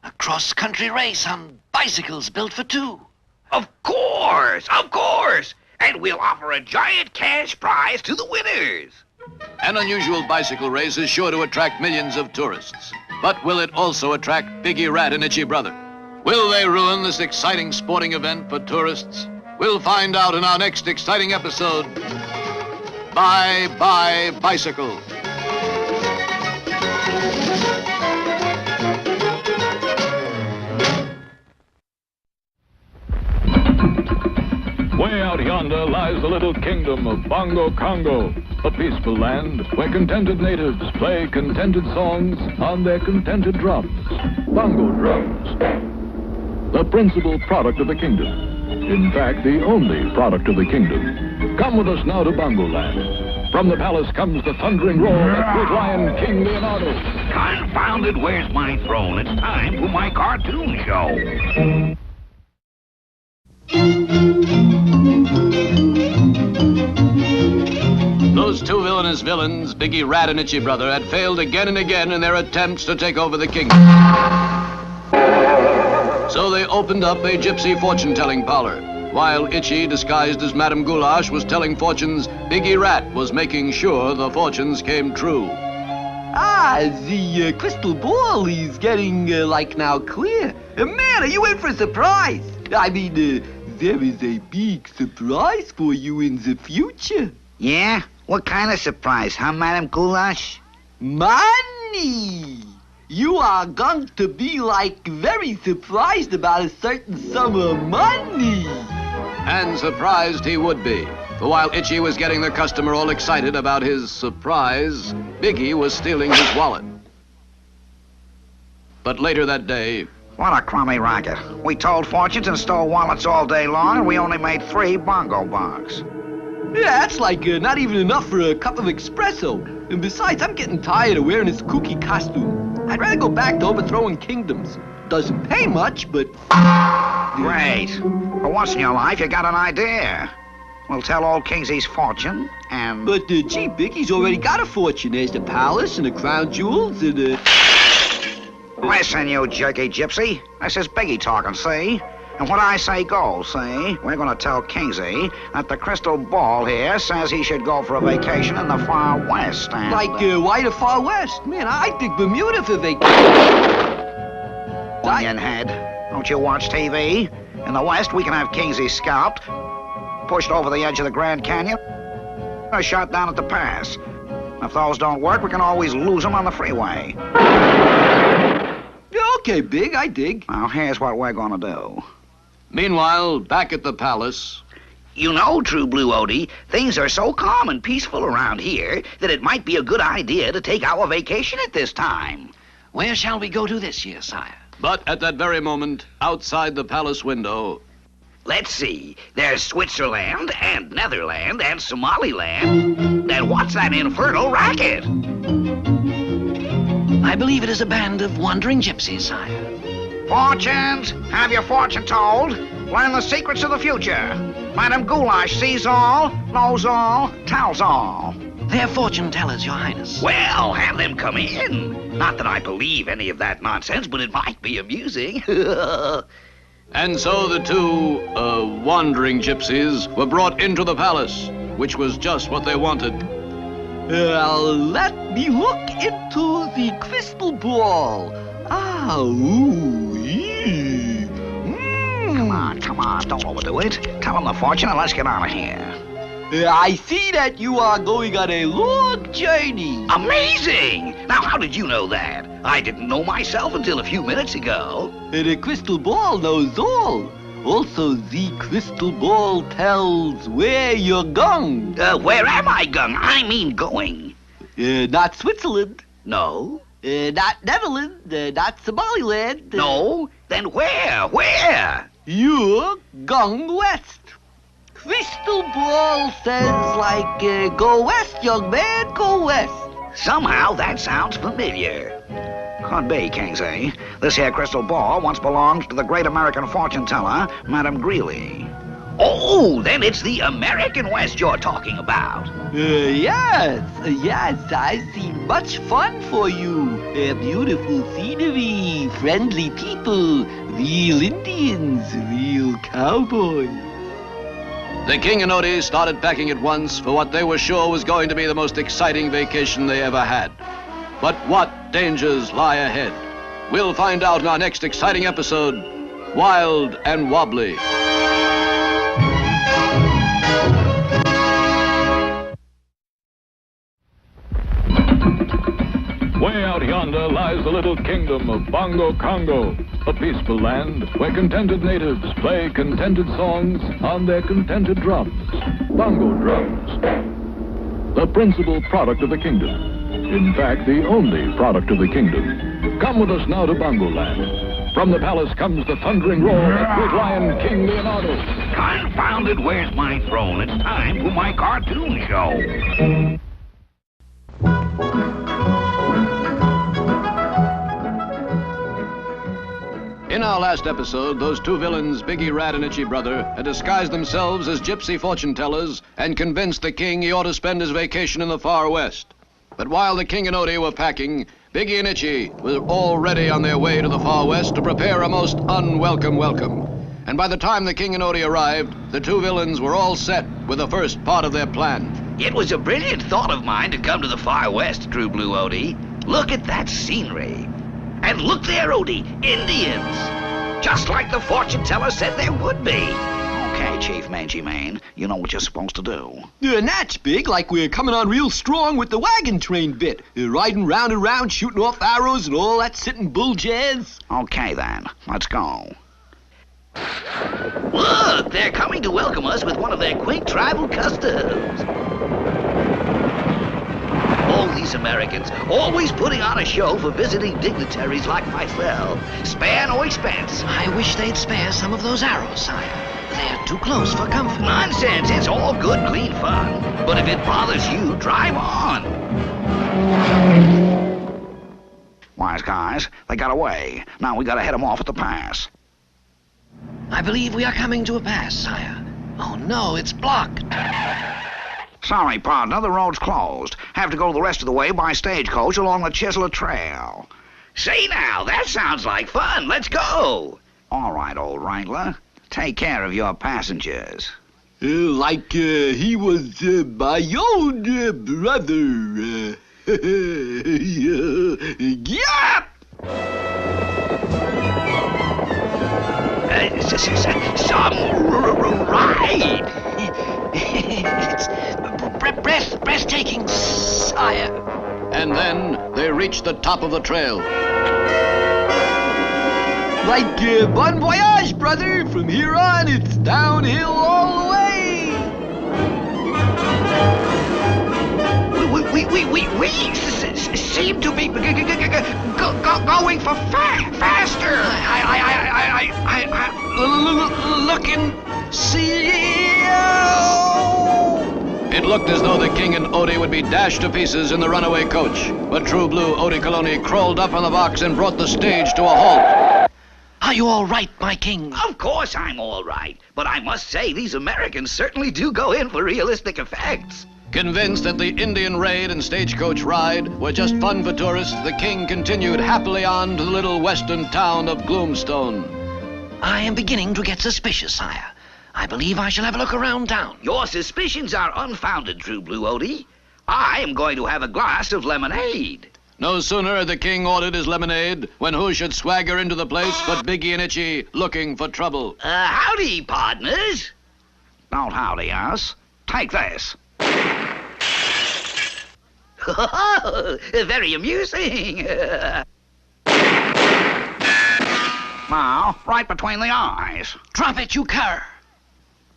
A cross-country race on bicycles built for two. Of course, of course. And we'll offer a giant cash prize to the winners. An unusual bicycle race is sure to attract millions of tourists. But will it also attract Biggie Rat and Itchy Brother? Will they ruin this exciting sporting event for tourists? We'll find out in our next exciting episode. Bye Bye Bicycle. Way out yonder lies the little kingdom of Bongo Congo, a peaceful land where contented natives play contented songs on their contented drums. Bongo drums, the principal product of the kingdom. In fact, the only product of the kingdom. Come with us now to Bongo Land. From the palace comes the thundering roar of great lion King Leonardo. Confound it, where's my throne? It's time for my cartoon show. Those two villainous villains, Biggie Rat and Itchy Brother, had failed again and again in their attempts to take over the kingdom. So they opened up a gypsy fortune-telling parlor. While Itchy, disguised as Madame Goulash, was telling fortunes, Biggie Rat was making sure the fortunes came true. The crystal ball is getting, now clear. Man, are you in for a surprise? I mean, there is a big surprise for you in the future. Yeah? What kind of surprise, huh, Madam Goulash? Money! You are going to be, very surprised about a certain sum of money. And surprised he would be. For while Itchy was getting the customer all excited about his surprise, Biggie was stealing his wallet. But later that day... What a crummy racket. We told fortunes and stole wallets all day long, and we only made 3 bongo bucks. Yeah, that's not even enough for a cup of espresso. And besides, I'm getting tired of wearing this kooky costume. I'd rather go back to overthrowing kingdoms. Doesn't pay much, but... Great. For once in your life, you got an idea. We'll tell old Kingsy's fortune, and... But, gee, Biggie's already got a fortune. There's the palace and the crown jewels and the... Listen, you jerky gypsy. This is Biggie talking, see? And what I say goes, see? We're gonna tell Kingsy that the crystal ball here says he should go for a vacation in the far west, and... why the far west? Man, I picked Bermuda for vacation. Onion head. Don't you watch TV? In the west, we can have Kingsy scalped, pushed over the edge of the Grand Canyon, or shot down at the pass. If those don't work, we can always lose them on the freeway. Yeah, okay, Big, I dig. Now, here's what we're gonna do. Meanwhile, back at the palace... You know, True Blue Odie, things are so calm and peaceful around here that it might be a good idea to take our vacation at this time. Where shall we go to this year, sire? But at that very moment, outside the palace window... Let's see. There's Switzerland and Netherland and Somaliland. And what's that infernal racket? I believe it is a band of wandering gypsies, sire. Fortunes, have your fortune told. Learn the secrets of the future. Madam Goulash sees all, knows all, tells all. They're fortune tellers, your highness. Well, have them come in. Not that I believe any of that nonsense, but it might be amusing. And so the 2 wandering gypsies were brought into the palace, which was just what they wanted. Let me look into the crystal ball. Come on, don't overdo it. Tell them the fortune and let's get out of here. I see that you are going on a long journey. Amazing! Now, how did you know that? I didn't know myself until a few minutes ago. The crystal ball knows all. Also, the crystal ball tells where you're going. Where am I going? I mean going. Not Switzerland. No. Not Netherlands. Not Somaliland. No. Then where? Where? You're going west. Crystal ball says go west, young man, go west. Somehow that sounds familiar. Could be, Kingsy. This here crystal ball once belonged to the great American fortune teller, Madame Greeley. Oh, then it's the American West you're talking about. Yes, I see much fun for you. Beautiful scenery, friendly people, real Indians, real cowboys. The King and Odie started packing at once for what they were sure was going to be the most exciting vacation they ever had. But what dangers lie ahead? We'll find out in our next exciting episode, Wild and Wobbly. Way out yonder lies the little kingdom of Bongo Congo, a peaceful land where contented natives play contented songs on their contented drums. Bongo drums, the principal product of the kingdom. In fact, the only product of the kingdom. Come with us now to Bongo Land. From the palace comes the thundering roar of great lion King Leonardo. Confounded, where's my throne? It's time for my cartoon show. In our last episode, those 2 villains, Biggie Rat and Itchy Brother, had disguised themselves as gypsy fortune tellers and convinced the king he ought to spend his vacation in the far west. But while the King and Odie were packing, Biggie and Itchy were already on their way to the far west to prepare a most unwelcome welcome. And by the time the King and Odie arrived, the 2 villains were all set with the first part of their plan. It was a brilliant thought of mine to come to the far west, True Blue Odie. Look at that scenery. And look there, Odie, Indians. Just like the fortune teller said there would be. Okay, Chief Mangy Man. You know what you're supposed to do. And that's big, like we're coming on real strong with the wagon train bit. Riding round and round, shooting off arrows and all that sitting bull jazz. Okay, then. Let's go. Look, they're coming to welcome us with one of their quaint tribal customs. All these Americans, always putting on a show for visiting dignitaries like myself. Spare no expense. I wish they'd spare some of those arrows, sire. They're too close for comfort. Nonsense, it's all good, clean fun. But if it bothers you, drive on. Wise guys, they got away. Now we gotta head them off at the pass. I believe we are coming to a pass, sire. Oh no, it's blocked. Sorry, partner, the road's closed. Have to go the rest of the way by stagecoach along the Chisler Trail. Say now, that sounds like fun. Let's go. All right, old wrangler. Take care of your passengers. Like he was my own brother. Yep! Some ride. It's breathtaking, sire. And then they reached the top of the trail. Like bon voyage, brother. From here on, it's downhill all the way. We seem to be going for faster. Looking, see. It looked as though the king and Odie would be dashed to pieces in the runaway coach. But True Blue Odie Coloni crawled up on the box and brought the stage to a halt. Are you all right, my king? Of course I'm all right. But I must say, these Americans certainly do go in for realistic effects. Convinced that the Indian raid and stagecoach ride were just fun for tourists, the king continued happily on to the little western town of Gloomstone. I am beginning to get suspicious, sire. I believe I shall have a look around town. Your suspicions are unfounded, True Blue Odie. I am going to have a glass of lemonade. No sooner had the king ordered his lemonade when who should swagger into the place but Biggie and Itchy looking for trouble. Howdy, partners. Don't howdy us. Take this. Very amusing. Now, right between the eyes. Drop it, you cur.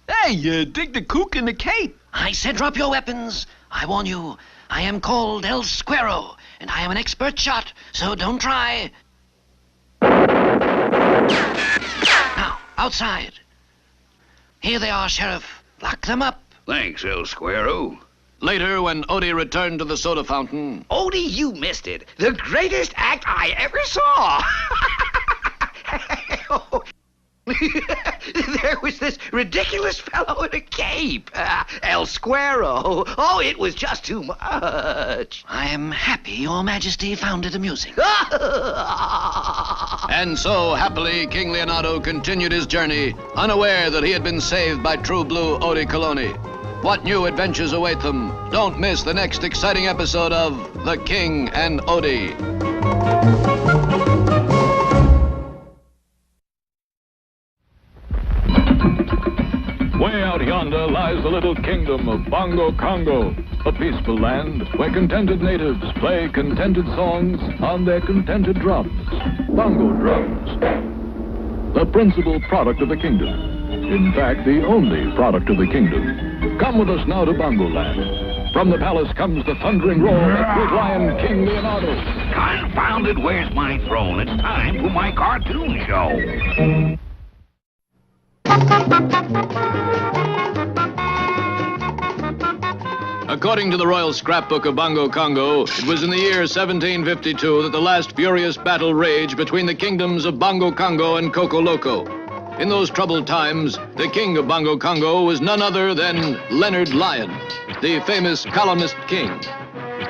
Hey, dig the kook in the cape. I said drop your weapons. I warn you, I am called El Squero, and I am an expert shot, so don't try. Now, outside. Here they are, Sheriff. Lock them up. Thanks, El Squero. Later, when Odie returned to the soda fountain... Odie, you missed it. The greatest act I ever saw. There was this ridiculous fellow in a cape. El Squero. Oh, it was just too much. I am happy Your Majesty found it amusing. And so, happily, King Leonardo continued his journey, unaware that he had been saved by True Blue Odie Coloni. What new adventures await them? Don't miss the next exciting episode of The King and Odie. Way out yonder lies the little kingdom of Bongo Congo, a peaceful land where contented natives play contented songs on their contented drums. Bongo drums, the principal product of the kingdom. In fact, the only product of the kingdom. Come with us now to Bongo Land. From the palace comes the thundering roar of great lion King Leonardo. Confounded, where's my throne? It's time for my cartoon show. According to the royal scrapbook of Bongo Congo, it was in the year 1752 that the last furious battle raged between the kingdoms of Bongo Congo and Coco Loco. In those troubled times, the king of Bongo Congo was none other than Leonard Lion, the famous colonist king.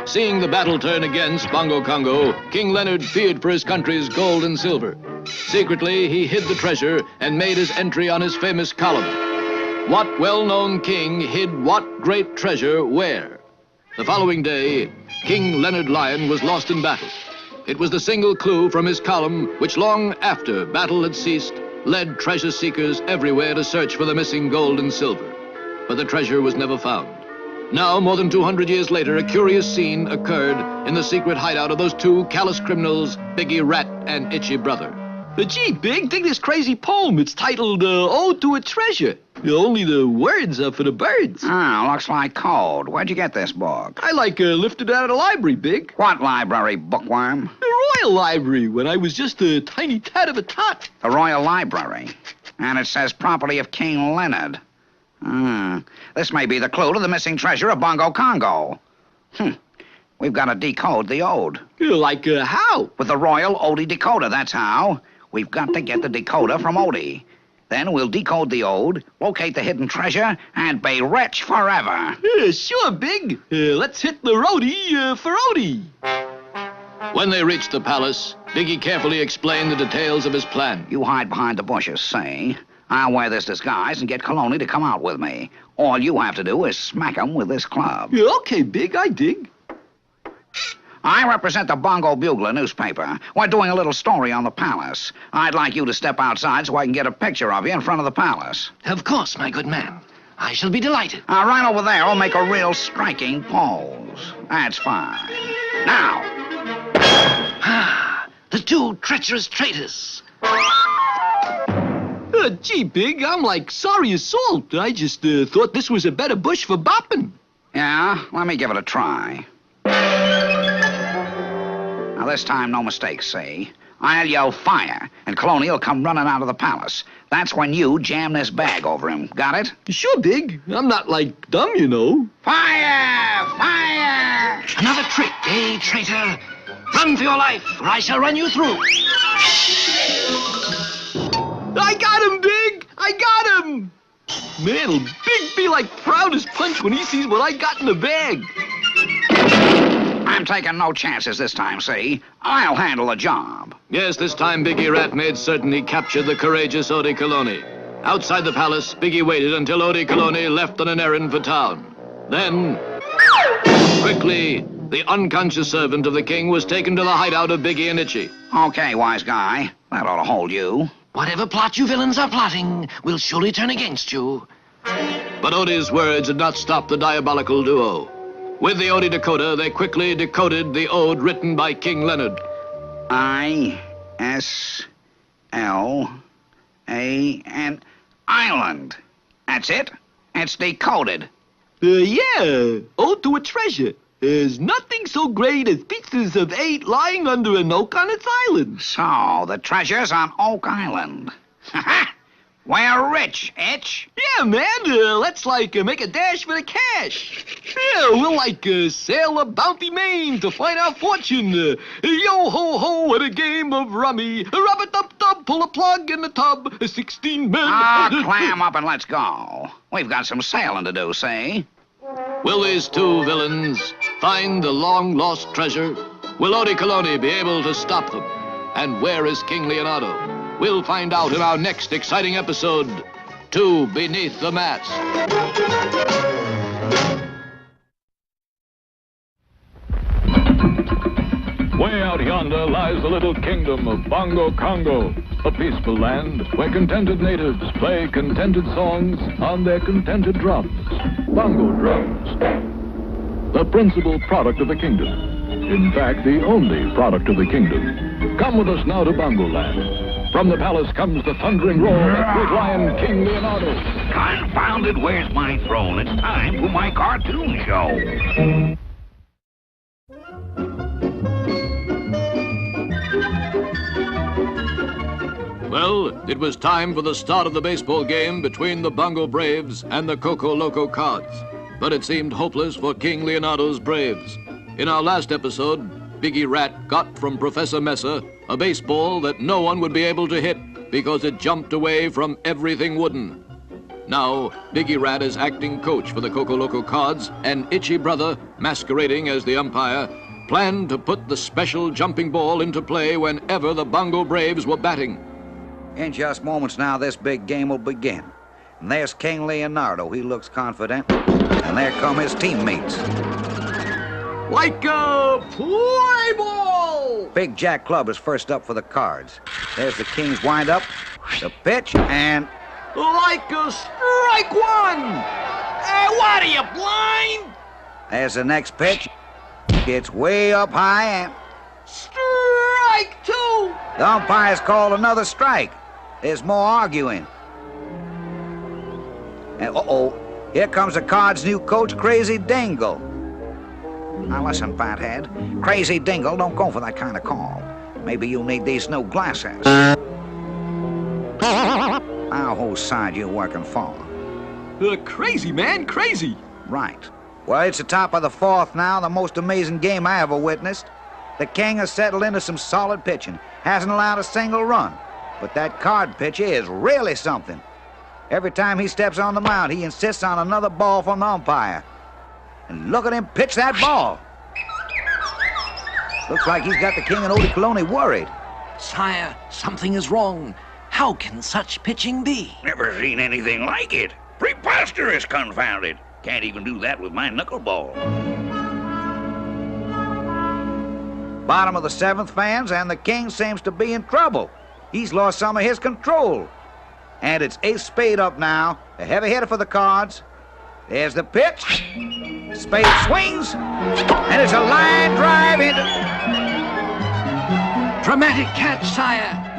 Seeing the battle turn against Bongo Congo, King Leonard feared for his country's gold and silver. Secretly, he hid the treasure and made his entry on his famous column. What well-known king hid what great treasure where? The following day, King Leonard Lion was lost in battle. It was the single clue from his column which long after battle had ceased led treasure seekers everywhere to search for the missing gold and silver. But the treasure was never found. Now, more than 200 years later, a curious scene occurred in the secret hideout of those two callous criminals, Biggie Rat and Itchy Brother. Gee, Big, dig this crazy poem. It's titled Ode to a Treasure. Only the words are for the birds. Oh, looks like code. Where'd you get this book? I lifted it out of the library, Big. What library, bookworm? The Royal Library, when I was just a tiny tad of a tot. The Royal Library. And it says property of King Leonard. This may be the clue to the missing treasure of Bongo Congo. We've got to decode the ode. Like how? With the Royal Odie Decoder, that's how. We've got to get the decoder from Odie. Then we'll decode the ode, locate the hidden treasure, and be rich forever. Sure, Big. Let's hit the roadie for Odie. When they reached the palace, Biggie carefully explained the details of his plan. You hide behind the bushes, see? I'll wear this disguise and get Coloni to come out with me. All you have to do is smack him with this club. Okay, Big, I dig. I represent the Bongo Bugler newspaper. We're doing a little story on the palace. I'd like you to step outside so I can get a picture of you in front of the palace. Of course, my good man. I shall be delighted. Right over there, I'll make a real striking pose. That's fine. Now. The two treacherous traitors. Gee, Big, I'm like sorry as salt. I just thought this was a better bush for bopping. Yeah? Let me give it a try. Now, this time, no mistakes, see? I'll yell fire, and Coloni will come running out of the palace. That's when you jam this bag over him. Got it? Sure, Big. I'm not, like, dumb, you know. Fire! Fire! Another trick, eh, traitor? Run for your life, or I shall run you through. I got him, Big! I got him! Man'll Big be like proud as punch when he sees what I got in the bag. I'm taking no chances this time, see? I'll handle the job. Yes, this time Biggie Rat made certain he captured the courageous Odie Coloni. Outside the palace, Biggie waited until Odie Coloni left on an errand for town. Then, quickly, the unconscious servant of the king was taken to the hideout of Biggie and Itchy. Okay, wise guy. That ought to hold you. Whatever plot you villains are plotting will surely turn against you. But Odie's words did not stop the diabolical duo. With the Odie decoder, they quickly decoded the ode written by King Leonard. I-S-L-A-N, Island. That's it. It's decoded. Yeah, ode to a treasure. There's nothing so great as pieces of 8 lying under an oak on its island. So, the treasure's on Oak Island. Ha-ha! We're rich, Itch. Yeah, man. Let's, make a dash for the cash. Yeah, we'll, sail up Bounty, Maine to find our fortune. Yo-ho-ho, what a game of rummy. Rub-a-dub-dub, pull a plug in the tub. 16 men. Clam up and let's go. We've got some sailing to do, see? Will these two villains find the long-lost treasure? Will Odie Coloni be able to stop them? And where is King Leonardo? We'll find out in our next exciting episode, Two Beneath the Mask. Way out yonder lies the little kingdom of Bongo Congo, a peaceful land where contented natives play contented songs on their contented drums. Bongo drums, the principal product of the kingdom. In fact, the only product of the kingdom. Come with us now to Bongo Land. From the palace comes the thundering roar of great lion King Leonardo. Confounded, where's my throne? It's time for my cartoon show. Well, it was time for the start of the baseball game between the Bongo Braves and the Coco Loco Cards. But it seemed hopeless for King Leonardo's Braves. In our last episode, Biggie Rat got from Professor Messer a baseball that no one would be able to hit because it jumped away from everything wooden. Now, Biggie Rat is acting coach for the Coco Loco Cards, and Itchy Brother, masquerading as the umpire, planned to put the special jumping ball into play whenever the Bongo Braves were batting. In just moments now, this big game will begin. And there's King Leonardo. He looks confident. And there come his teammates. Like a play ball! Big Jack Club is first up for the Cards. There's the King's windup. The pitch, and Like a strike one! Hey, what are you, blind? there's the next pitch. It's way up high, and Strike two! the umpire's called another strike. There's more arguing. And here comes the Cards' new coach, Crazy Dingle. Now listen, fathead. Crazy Dingle, don't go for that kind of call. Maybe you'll need these new glasses. Now, whose side you working for? Crazy, man, crazy. Right. Well, it's the top of the fourth now, the most amazing game I ever witnessed. The King has settled into some solid pitching, hasn't allowed a single run. But that card pitcher is really something. Every time he steps on the mound, he insists on another ball from the umpire. And look at him pitch that ball. Looks like he's got the King and Odie Coloni worried. Sire, something is wrong. How can such pitching be? Never seen anything like it. Preposterous, confounded. Can't even do that with my knuckleball. Bottom of the seventh, fans, and the King seems to be in trouble. He's lost some of his control. And it's ace spade up now. A heavy hitter for the Cards. There's the pitch. Spade swings. And it's a line drive into... Dramatic catch, sire.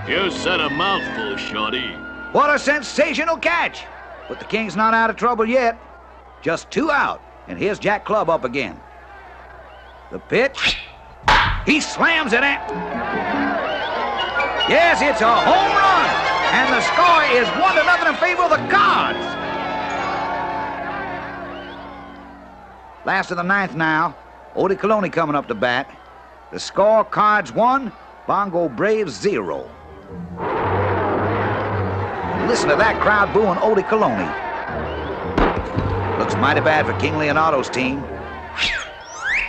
You said a mouthful, Shorty. What a sensational catch. But the King's not out of trouble yet. Just 2 out. And here's Jack Clubb up again. The pitch. He slams it in. Yes, it's a home run. And the score is 1-0 in favor of the Cards. Last of the ninth now. Odie Coloni coming up to bat. The score, Cards 1, Bongo Braves 0. Listen to that crowd booing Odie Coloni. Looks mighty bad for King Leonardo's team.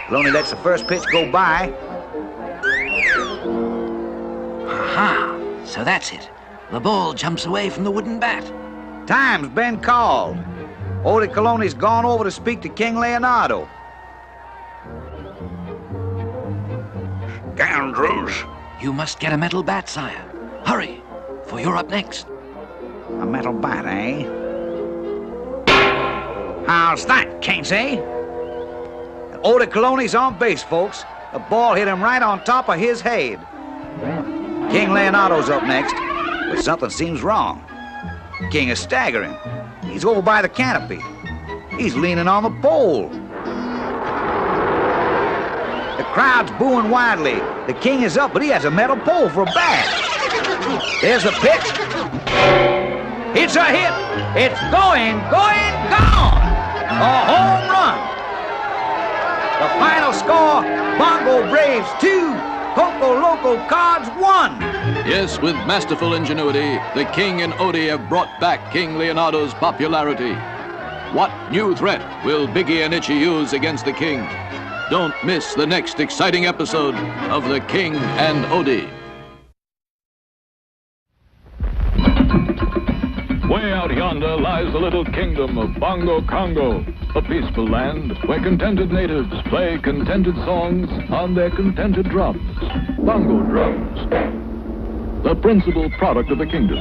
Coloni lets the first pitch go by. Aha, so that's it. The ball jumps away from the wooden bat. Time's been called. Odie Coloni's gone over to speak to King Leonardo. Scoundrels. You must get a metal bat, sire. Hurry, for you're up next. A metal bat, eh? How's that, Kinsey? Odie Coloni's on base, folks. The ball hit him right on top of his head. King Leonardo's up next, but something seems wrong. King is staggering. He's over by the canopy. He's leaning on the pole. The crowd's booing wildly. The King is up, but he has a metal pole for a bat. There's the pitch. It's a hit. It's going, gone. A home run. The final score, Bongo Braves 2, Coco Loco Cards 1. Yes, with masterful ingenuity, the King and Odie have brought back King Leonardo's popularity. What new threat will Biggie and Itchy use against the King? Don't miss the next exciting episode of The King and Odie. Way out yonder lies the little kingdom of Bongo Congo, a peaceful land where contented natives play contented songs on their contented drums. Bongo drums, the principal product of the kingdom.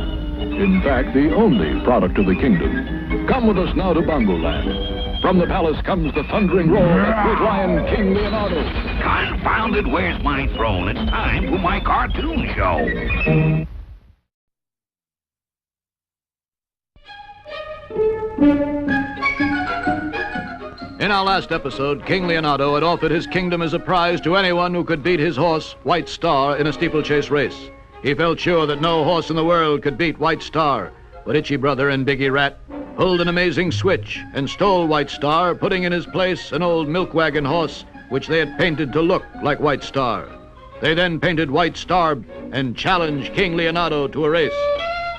In fact, the only product of the kingdom. Come with us now to Bongo Land. From the palace comes the thundering roar of great lion King Leonardo. Confounded, where's my throne? It's time for my cartoon show. In our last episode, King Leonardo had offered his kingdom as a prize to anyone who could beat his horse, White Star, in a steeplechase race. He felt sure that no horse in the world could beat White Star, but Itchy Brother and Biggie Rat pulled an amazing switch and stole White Star, putting in his place an old milk wagon horse which they had painted to look like White Star. They then painted White Star and challenged King Leonardo to a race.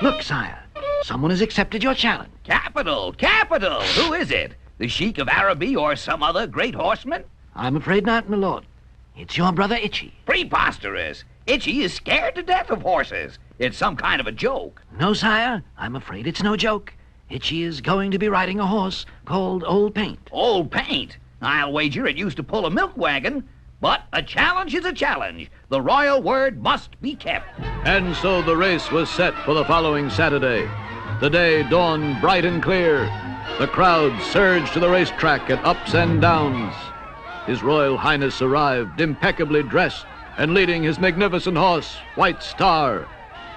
Look, sire, someone has accepted your challenge. Capital, capital. Who is it? The Sheik of Araby or some other great horseman? I'm afraid not, my lord. It's your brother Itchy. Preposterous. Itchy is scared to death of horses. It's some kind of a joke. No, sire, I'm afraid it's no joke. Itchy is going to be riding a horse called Old Paint. Old Paint? I'll wager it used to pull a milk wagon. But a challenge is a challenge. The royal word must be kept. And so the race was set for the following Saturday. The day dawned bright and clear. The crowd surged to the racetrack at ups and downs. His Royal Highness arrived, impeccably dressed, and leading his magnificent horse, White Star.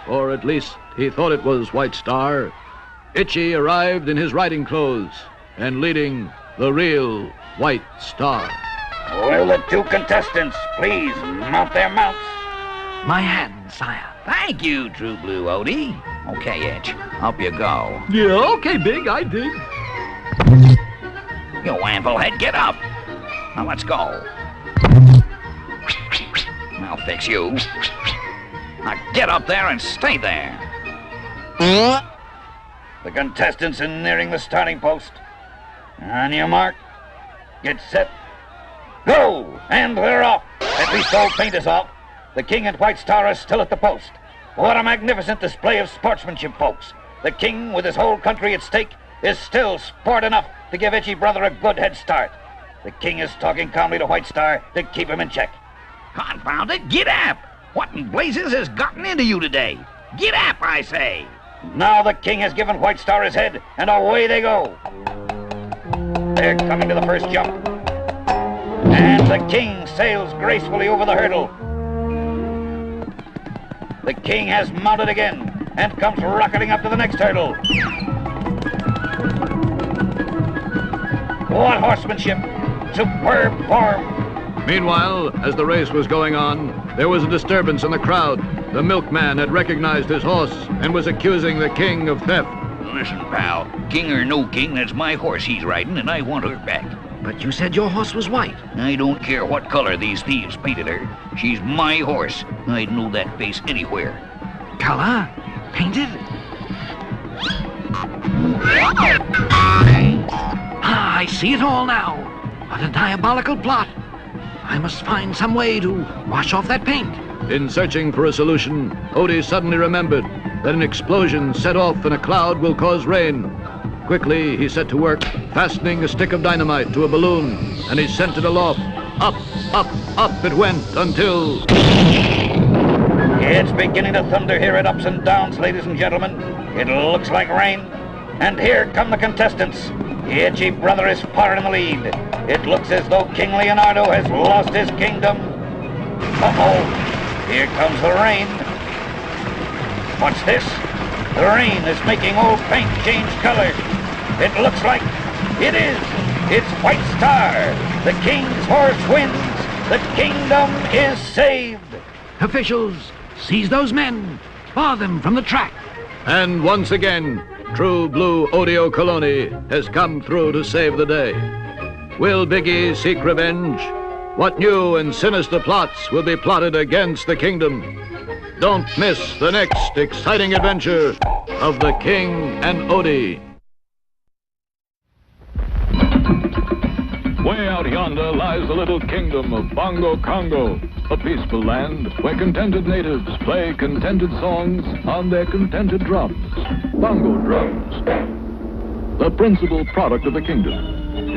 Or at least he thought it was White Star. Itchy arrived in his riding clothes, and leading the real White Star. Will the two contestants please mount their mounts? My hand, sire. Thank you, True Blue Odie. Okay, Itch, up you go. Yeah, okay, Big, I dig. You amblehead, get up. Now let's go. I'll fix you. Now get up there and stay there. The contestants are nearing the starting post. On your mark. Get set. Go! And they're off. At least all paint is off. The King and White Star are still at the post. What a magnificent display of sportsmanship, folks. The King, with his whole country at stake, is still sport enough to give Itchy Brother a good head start. The King is talking calmly to White Star to keep him in check. Confound it, get up! What in blazes has gotten into you today? Get up, I say! Now the King has given White Star his head, and away they go. They're coming to the first jump. And the King sails gracefully over the hurdle. The King has mounted again and comes rocketing up to the next hurdle. What horsemanship! Superb form! Meanwhile, as the race was going on, there was a disturbance in the crowd. The milkman had recognized his horse and was accusing the King of theft. Listen, pal, king or no king, that's my horse he's riding, and I want her back. But you said your horse was white. I don't care what color these thieves painted her. She's my horse. I'd know that face anywhere. Color? Painted? Ah, I see it all now. What a diabolical plot. I must find some way to wash off that paint. In searching for a solution, Odie suddenly remembered that an explosion set off in a cloud will cause rain. Quickly, he set to work, fastening a stick of dynamite to a balloon, and he sent it aloft. Up, up, up it went until... It's beginning to thunder here at Ups and Downs, ladies and gentlemen. It looks like rain. And here come the contestants. Itchy Brother is far in the lead. It looks as though King Leonardo has lost his kingdom. Uh-oh, here comes the rain. What's this? The rain is making old paint change color. It looks like it is. It's White Star. The King's horse wins. The kingdom is saved. Officials, seize those men. Bar them from the track. And once again, True Blue Odio Coloni has come through to save the day. Will Biggie seek revenge? What new and sinister plots will be plotted against the kingdom? Don't miss the next exciting adventure of the King and Odie. Way out yonder lies the little kingdom of Bongo Congo, a peaceful land where contented natives play contented songs on their contented drums. Bongo drums, the principal product of the kingdom.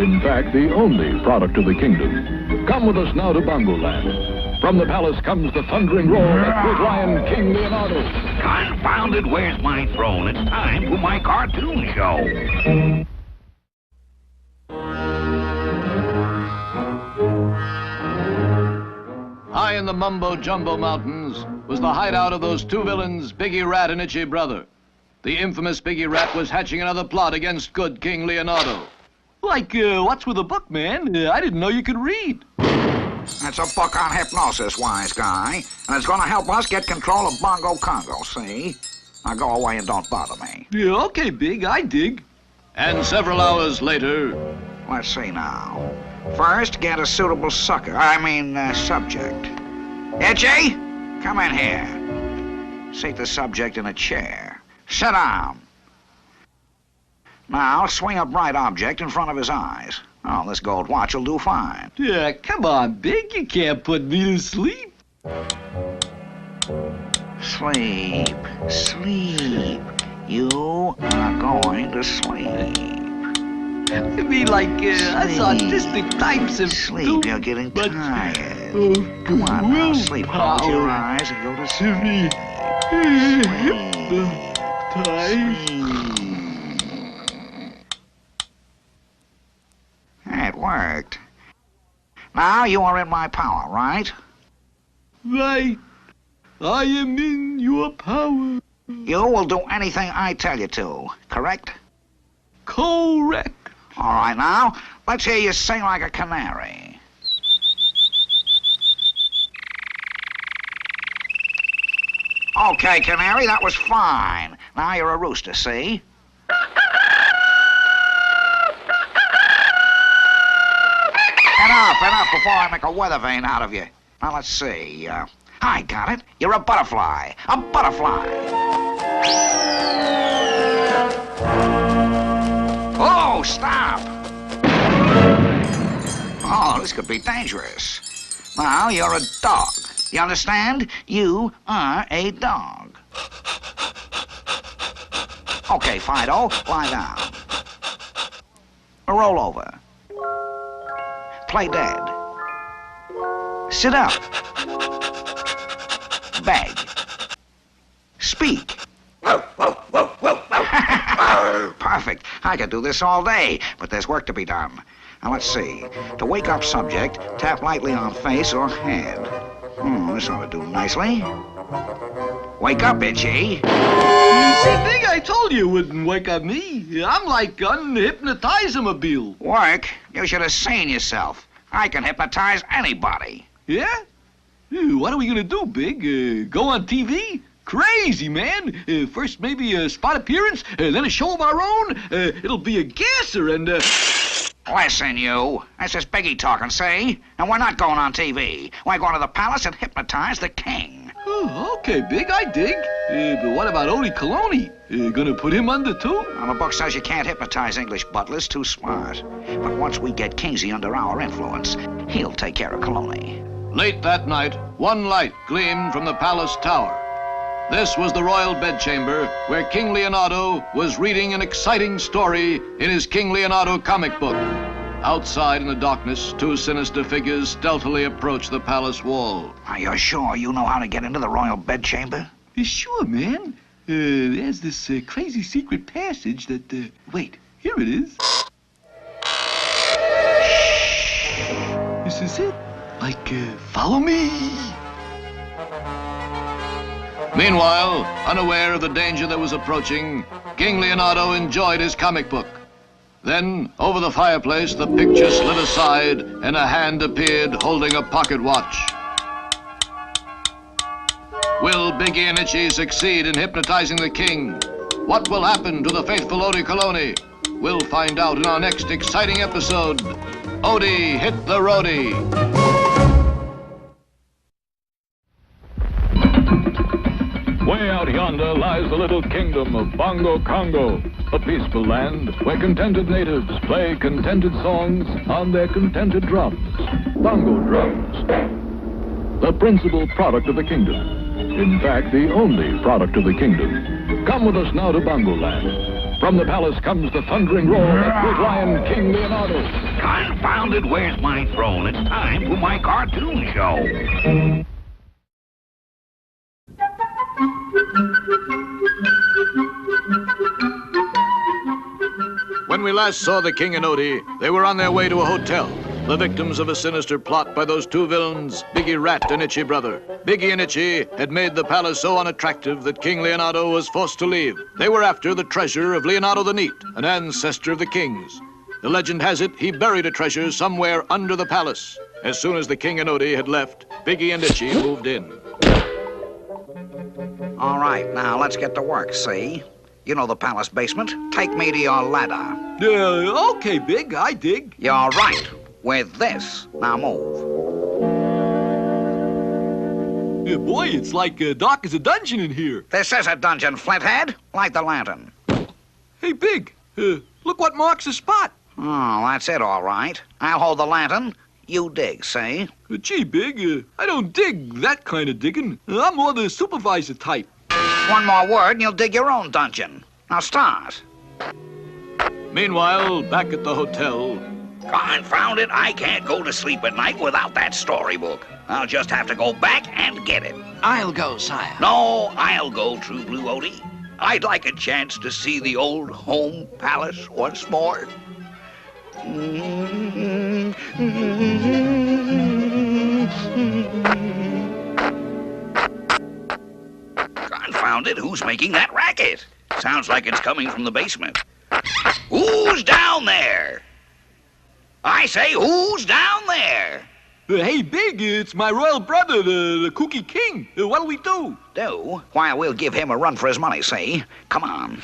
In fact, the only product of the kingdom. Come with us now to Bongo Land. From the palace comes the thundering roar of great lion King Leonardo. Confound it, where's my throne? It's time for my cartoon show. High in the Mumbo-Jumbo Mountains was the hideout of those two villains, Biggie Rat and Itchy Brother. The infamous Biggie Rat was hatching another plot against good King Leonardo. Like, what's with a book, man? I didn't know you could read. That's a book on hypnosis, wise guy. And it's gonna help us get control of Bongo Congo, see? Now go away and don't bother me. Yeah, okay, Big, I dig. And several hours later... Let's see now. First, get a suitable subject. Itchy, come in here. Seat the subject in a chair. Sit down. Now, swing a bright object in front of his eyes. Oh, this gold watch will do fine. Yeah, come on, Big. You can't put me to sleep. Sleep. Sleep. You are going to sleep. It'd be like us autistic types of... Sleep, you're getting tired. Come on, now, sleep. Close your eyes and go to sleep. It worked. Now you are in my power, right? Right. I am in your power. You will do anything I tell you to, correct? Correct. All right, now, let's hear you sing like a canary. Okay, canary, that was fine. Now you're a rooster, see? Enough before I make a weather vane out of you. Now, let's see. I got it. You're a butterfly. A butterfly. Oh, stop. Oh, this could be dangerous. Now, you're a dog. You understand? You are a dog. Okay, Fido, lie down. Roll over. Play dead. Sit up. Beg. Speak. Perfect. I could do this all day, but there's work to be done. Now, let's see. To wake up subject, tap lightly on face or head. This ought to do nicely. Wake up, Itchy. See, Big, I told you it wouldn't wake up me. I'm like unhypnotizable. Work? You should have seen yourself. I can hypnotize anybody. Yeah? What are we gonna do, Big? Go on TV? Crazy, man. First maybe a spot appearance, then a show of our own. It'll be a gasser and, Listen, you. This is Biggie talking, see? And we're not going on TV. We're going to the palace and hypnotize the king. Oh, okay, Big, I dig. But what about Odie Coloni? Gonna put him under, too? Well, the book says you can't hypnotize English butlers, too smart. But once we get Kingsy under our influence, he'll take care of Coloni. Late that night, one light gleamed from the palace tower. This was the royal bedchamber where King Leonardo was reading an exciting story in his King Leonardo comic book. Outside in the darkness, two sinister figures stealthily approached the palace wall. Are you sure you know how to get into the royal bedchamber? Sure, man. There's this crazy secret passage that... wait, here it is. This is it. Like, follow me. Meanwhile, unaware of the danger that was approaching, King Leonardo enjoyed his comic book. Then, over the fireplace, the picture slid aside and a hand appeared holding a pocket watch. Will Biggie and Itchy succeed in hypnotizing the king? What will happen to the faithful Odie Coloni? We'll find out in our next exciting episode. Odie hit the roadie. Way out yonder lies the little kingdom of Bongo Congo, a peaceful land where contented natives play contented songs on their contented drums. Bongo drums, the principal product of the kingdom. In fact, the only product of the kingdom. Come with us now to Bongo Land. From the palace comes the thundering roar of great lion King Leonardo. Confounded, where's my throne? It's time for my cartoon show. When we last saw the king and Odie, they were on their way to a hotel, the victims of a sinister plot by those two villains, Biggie Rat and Itchy Brother. Biggie and Itchy had made the palace so unattractive that King Leonardo was forced to leave. They were after the treasure of Leonardo the Neat, an ancestor of the king's. The legend has it he buried a treasure somewhere under the palace. As soon as the king and Odie had left, Biggie and Itchy moved in. All right, now let's get to work, see? You know the palace basement. Take me to your ladder. Okay, Big, I dig. You're right. With this. Now move. Yeah, boy, it's like dark as a dungeon in here. This is a dungeon, Flinthead. Light the lantern. Hey, Big, look what marks the spot. Oh, that's it, all right. I'll hold the lantern. You dig, see? Gee, Big, I don't dig that kind of digging. I'm more the supervisor type. One more word and you'll dig your own dungeon. Now start. Meanwhile, back at the hotel... Confound it, I can't go to sleep at night without that storybook. I'll just have to go back and get it. I'll go, sire. No, I'll go, True Blue Odie. I'd like a chance to see the old home palace once more. Confound it, who's making that racket? Sounds like it's coming from the basement. Who's down there? I say, who's down there? Hey, Big, it's my royal brother, the Kooky King. What'll we do? Do? Why, we'll give him a run for his money, see? Come on.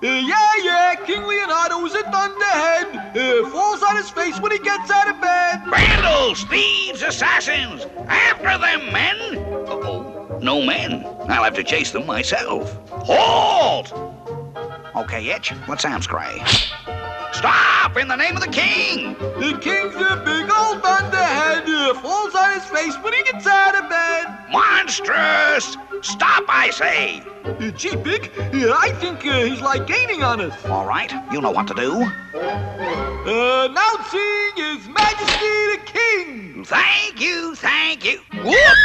Yeah, King Leonardo's a thunderhead. Falls on his face when he gets out of bed. Vandals, thieves, assassins! After them, men! Uh-oh, no men. I'll have to chase them myself. Halt! Okay, Itch, what sounds gray? Stop, in the name of the king! The king's a big old thunderhead. Falls on his face when he gets out of bed. Monstrous! Stop, I say! Gee, Big, I think he's like gaining on us. All right, you know what to do. Announcing His Majesty the King! Thank you, thank you. Whoop!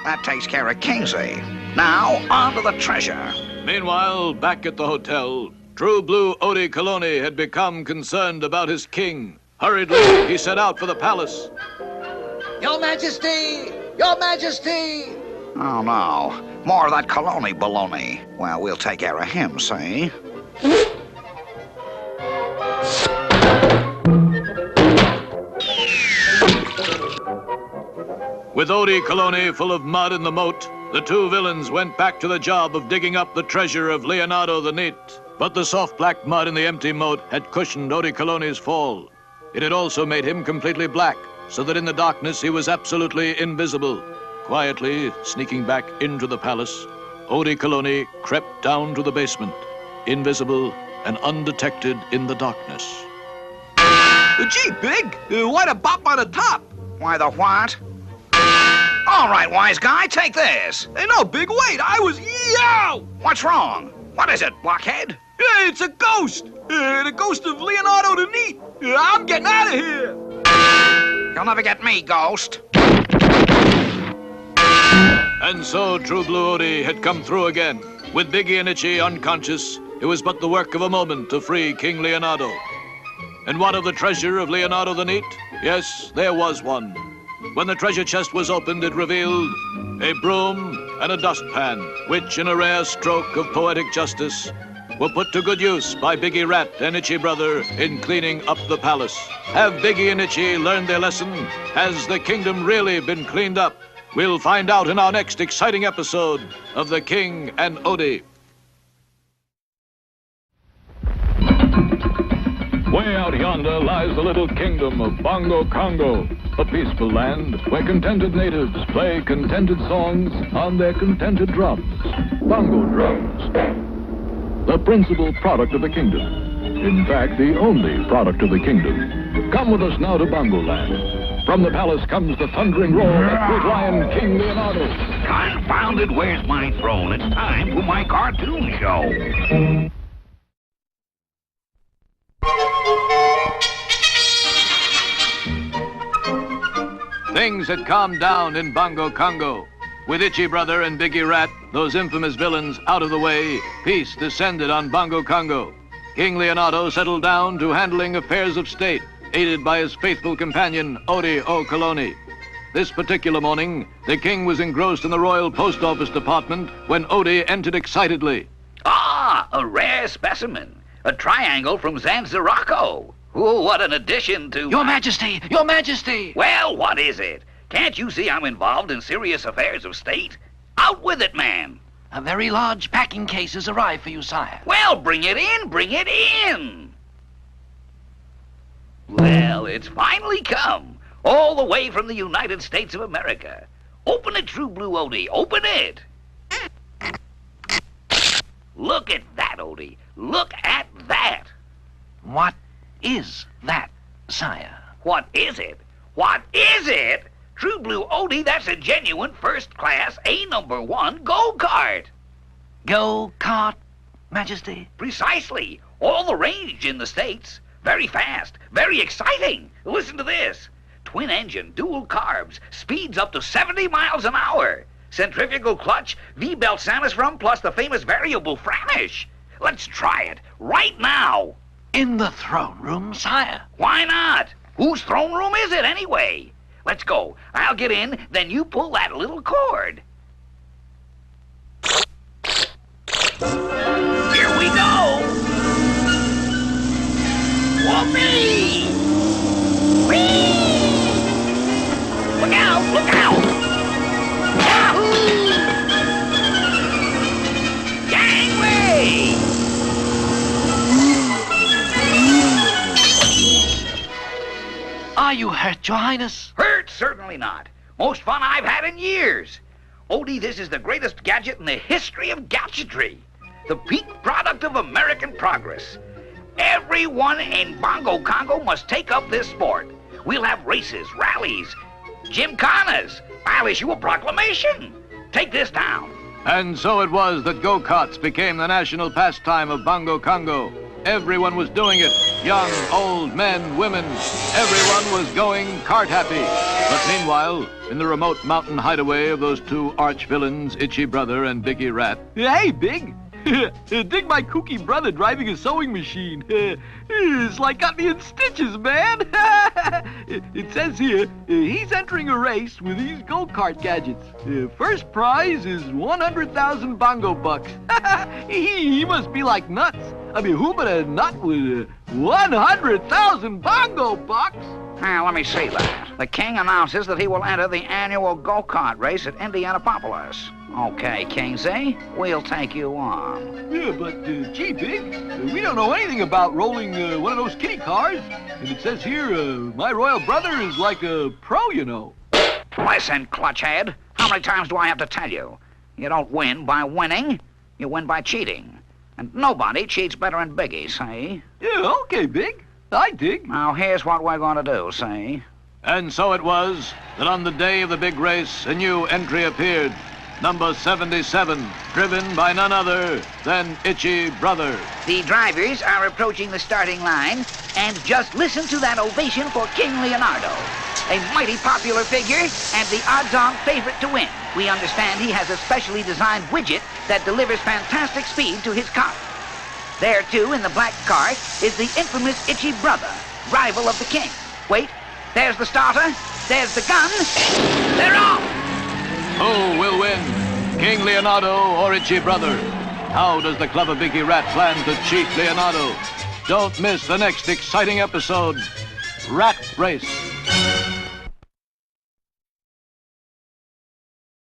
That takes care of Kingsley. Now, on to the treasure. Meanwhile, back at the hotel, True Blue Odie Colony had become concerned about his king. Hurriedly, he set out for the palace. Your Majesty! Your Majesty! Oh, no. More of that Colony baloney. Well, we'll take care of him, see? With Odie Colony full of mud in the moat, the two villains went back to the job of digging up the treasure of Leonardo the Neat. But the soft black mud in the empty moat had cushioned Odie Colony's fall. It had also made him completely black, so that in the darkness he was absolutely invisible. Quietly sneaking back into the palace, Odie Colony crept down to the basement, invisible and undetected in the darkness. Gee, Big, what a bop on the top. Why, the what? All right, wise guy, take this. Hey, no, Big, wait, I was... Yow! What's wrong? What is it, blockhead? It's a ghost. The ghost of Leonardo the Neat. I'm getting out of here. You'll never get me, ghost. And so True Blue Odie had come through again. With Biggie and Itchy unconscious, it was but the work of a moment to free King Leonardo. And what of the treasure of Leonardo the Neat? Yes, there was one. When the treasure chest was opened, it revealed a broom and a dustpan, which, in a rare stroke of poetic justice, were put to good use by Biggie Rat and Itchy Brother in cleaning up the palace. Have Biggie and Itchy learned their lesson? Has the kingdom really been cleaned up? We'll find out in our next exciting episode of The King and Odie. Way out yonder lies the little kingdom of Bongo Congo, a peaceful land where contented natives play contented songs on their contented drums. Bongo drums, the principal product of the kingdom. In fact, the only product of the kingdom. Come with us now to Bongo Land. From the palace comes the thundering roar of that great lion, King Leonardo. Confound it, where's my throne? It's time for my cartoon show. Things had calmed down in Bongo Congo. With Itchy Brother and Biggie Rat, those infamous villains, out of the way, peace descended on Bongo Congo. King Leonardo settled down to handling affairs of state, aided by his faithful companion, Odie O'Colony. This particular morning, the king was engrossed in the royal post office department when Odie entered excitedly. Ah, a rare specimen. A triangle from Zanzaraco. Oh, what an addition to... Your Majesty! Your Majesty! Well, what is it? Can't you see I'm involved in serious affairs of state? Out with it, man. A very large packing case has arrived for you, sire. Well, bring it in, bring it in. Well, it's finally come. All the way from the United States of America. Open it, True Blue Odie, open it. Look at that, Odie. Look at that. What is that, sire? What is it? What is it? True Blue Odie, that's a genuine first-class A1 go-kart. Go-kart, Majesty? Precisely. All the range in the States. very fast, very exciting. Listen to this. Twin engine, dual carbs, speeds up to 70 miles an hour. Centrifugal clutch, V-belt Sanisfrum, plus the famous variable Franish. Let's try it right now. In the throne room, sire. Why not? Whose throne room is it anyway? Let's go. I'll get in, then you pull that little cord. Here we go. Whoopee! Whee! Look out! Look out! Yahoo! Gangway! Are you hurt, Your Highness? Hurt? Certainly not. Most fun I've had in years. Odie, this is the greatest gadget in the history of gadgetry. The peak product of American progress. Everyone in Bongo Congo must take up this sport. We'll have races, rallies, gymkhanas. I'll issue a proclamation. Take this down. And so it was that go-karts became the national pastime of Bongo Congo. Everyone was doing it. Young, old, men, women. Everyone was going kart happy. But meanwhile, in the remote mountain hideaway of those two arch-villains, Itchy Brother and Biggie Rat. Hey, Big. Dig my kooky brother driving a sewing machine. It's like got me in stitches, man. It says here, he's entering a race with these go-kart gadgets. First prize is 100,000 bongo bucks. He must be like nuts. I mean, who but a nut with 100,000 bongo bucks? Now, let me see that. The king announces that he will enter the annual go-kart race at Indianapolis. Okay, Kingsy, we'll take you on. Yeah, but, gee, Big, we don't know anything about rolling one of those kitty cars. And it says here, my royal brother is like a pro, you know. Listen, clutchhead, how many times do I have to tell you? You don't win by winning, you win by cheating. And nobody cheats better than Biggie, see? Yeah, okay, Big. I dig. Now, here's what we're going to do, see? And so it was that on the day of the big race, a new entry appeared. Number 77, driven by none other than Itchy Brother. The drivers are approaching the starting line, and just listen to that ovation for King Leonardo. A mighty popular figure and the odds-on favorite to win. We understand he has a specially designed widget that delivers fantastic speed to his car. There, too, in the black car, is the infamous Itchy Brother, rival of the king. Wait, there's the starter, there's the gun, they're off! Who will win, King Leonardo or Itchy Brother? How does the clever Biggie Rat plan to cheat Leonardo? Don't miss the next exciting episode, Rat Race.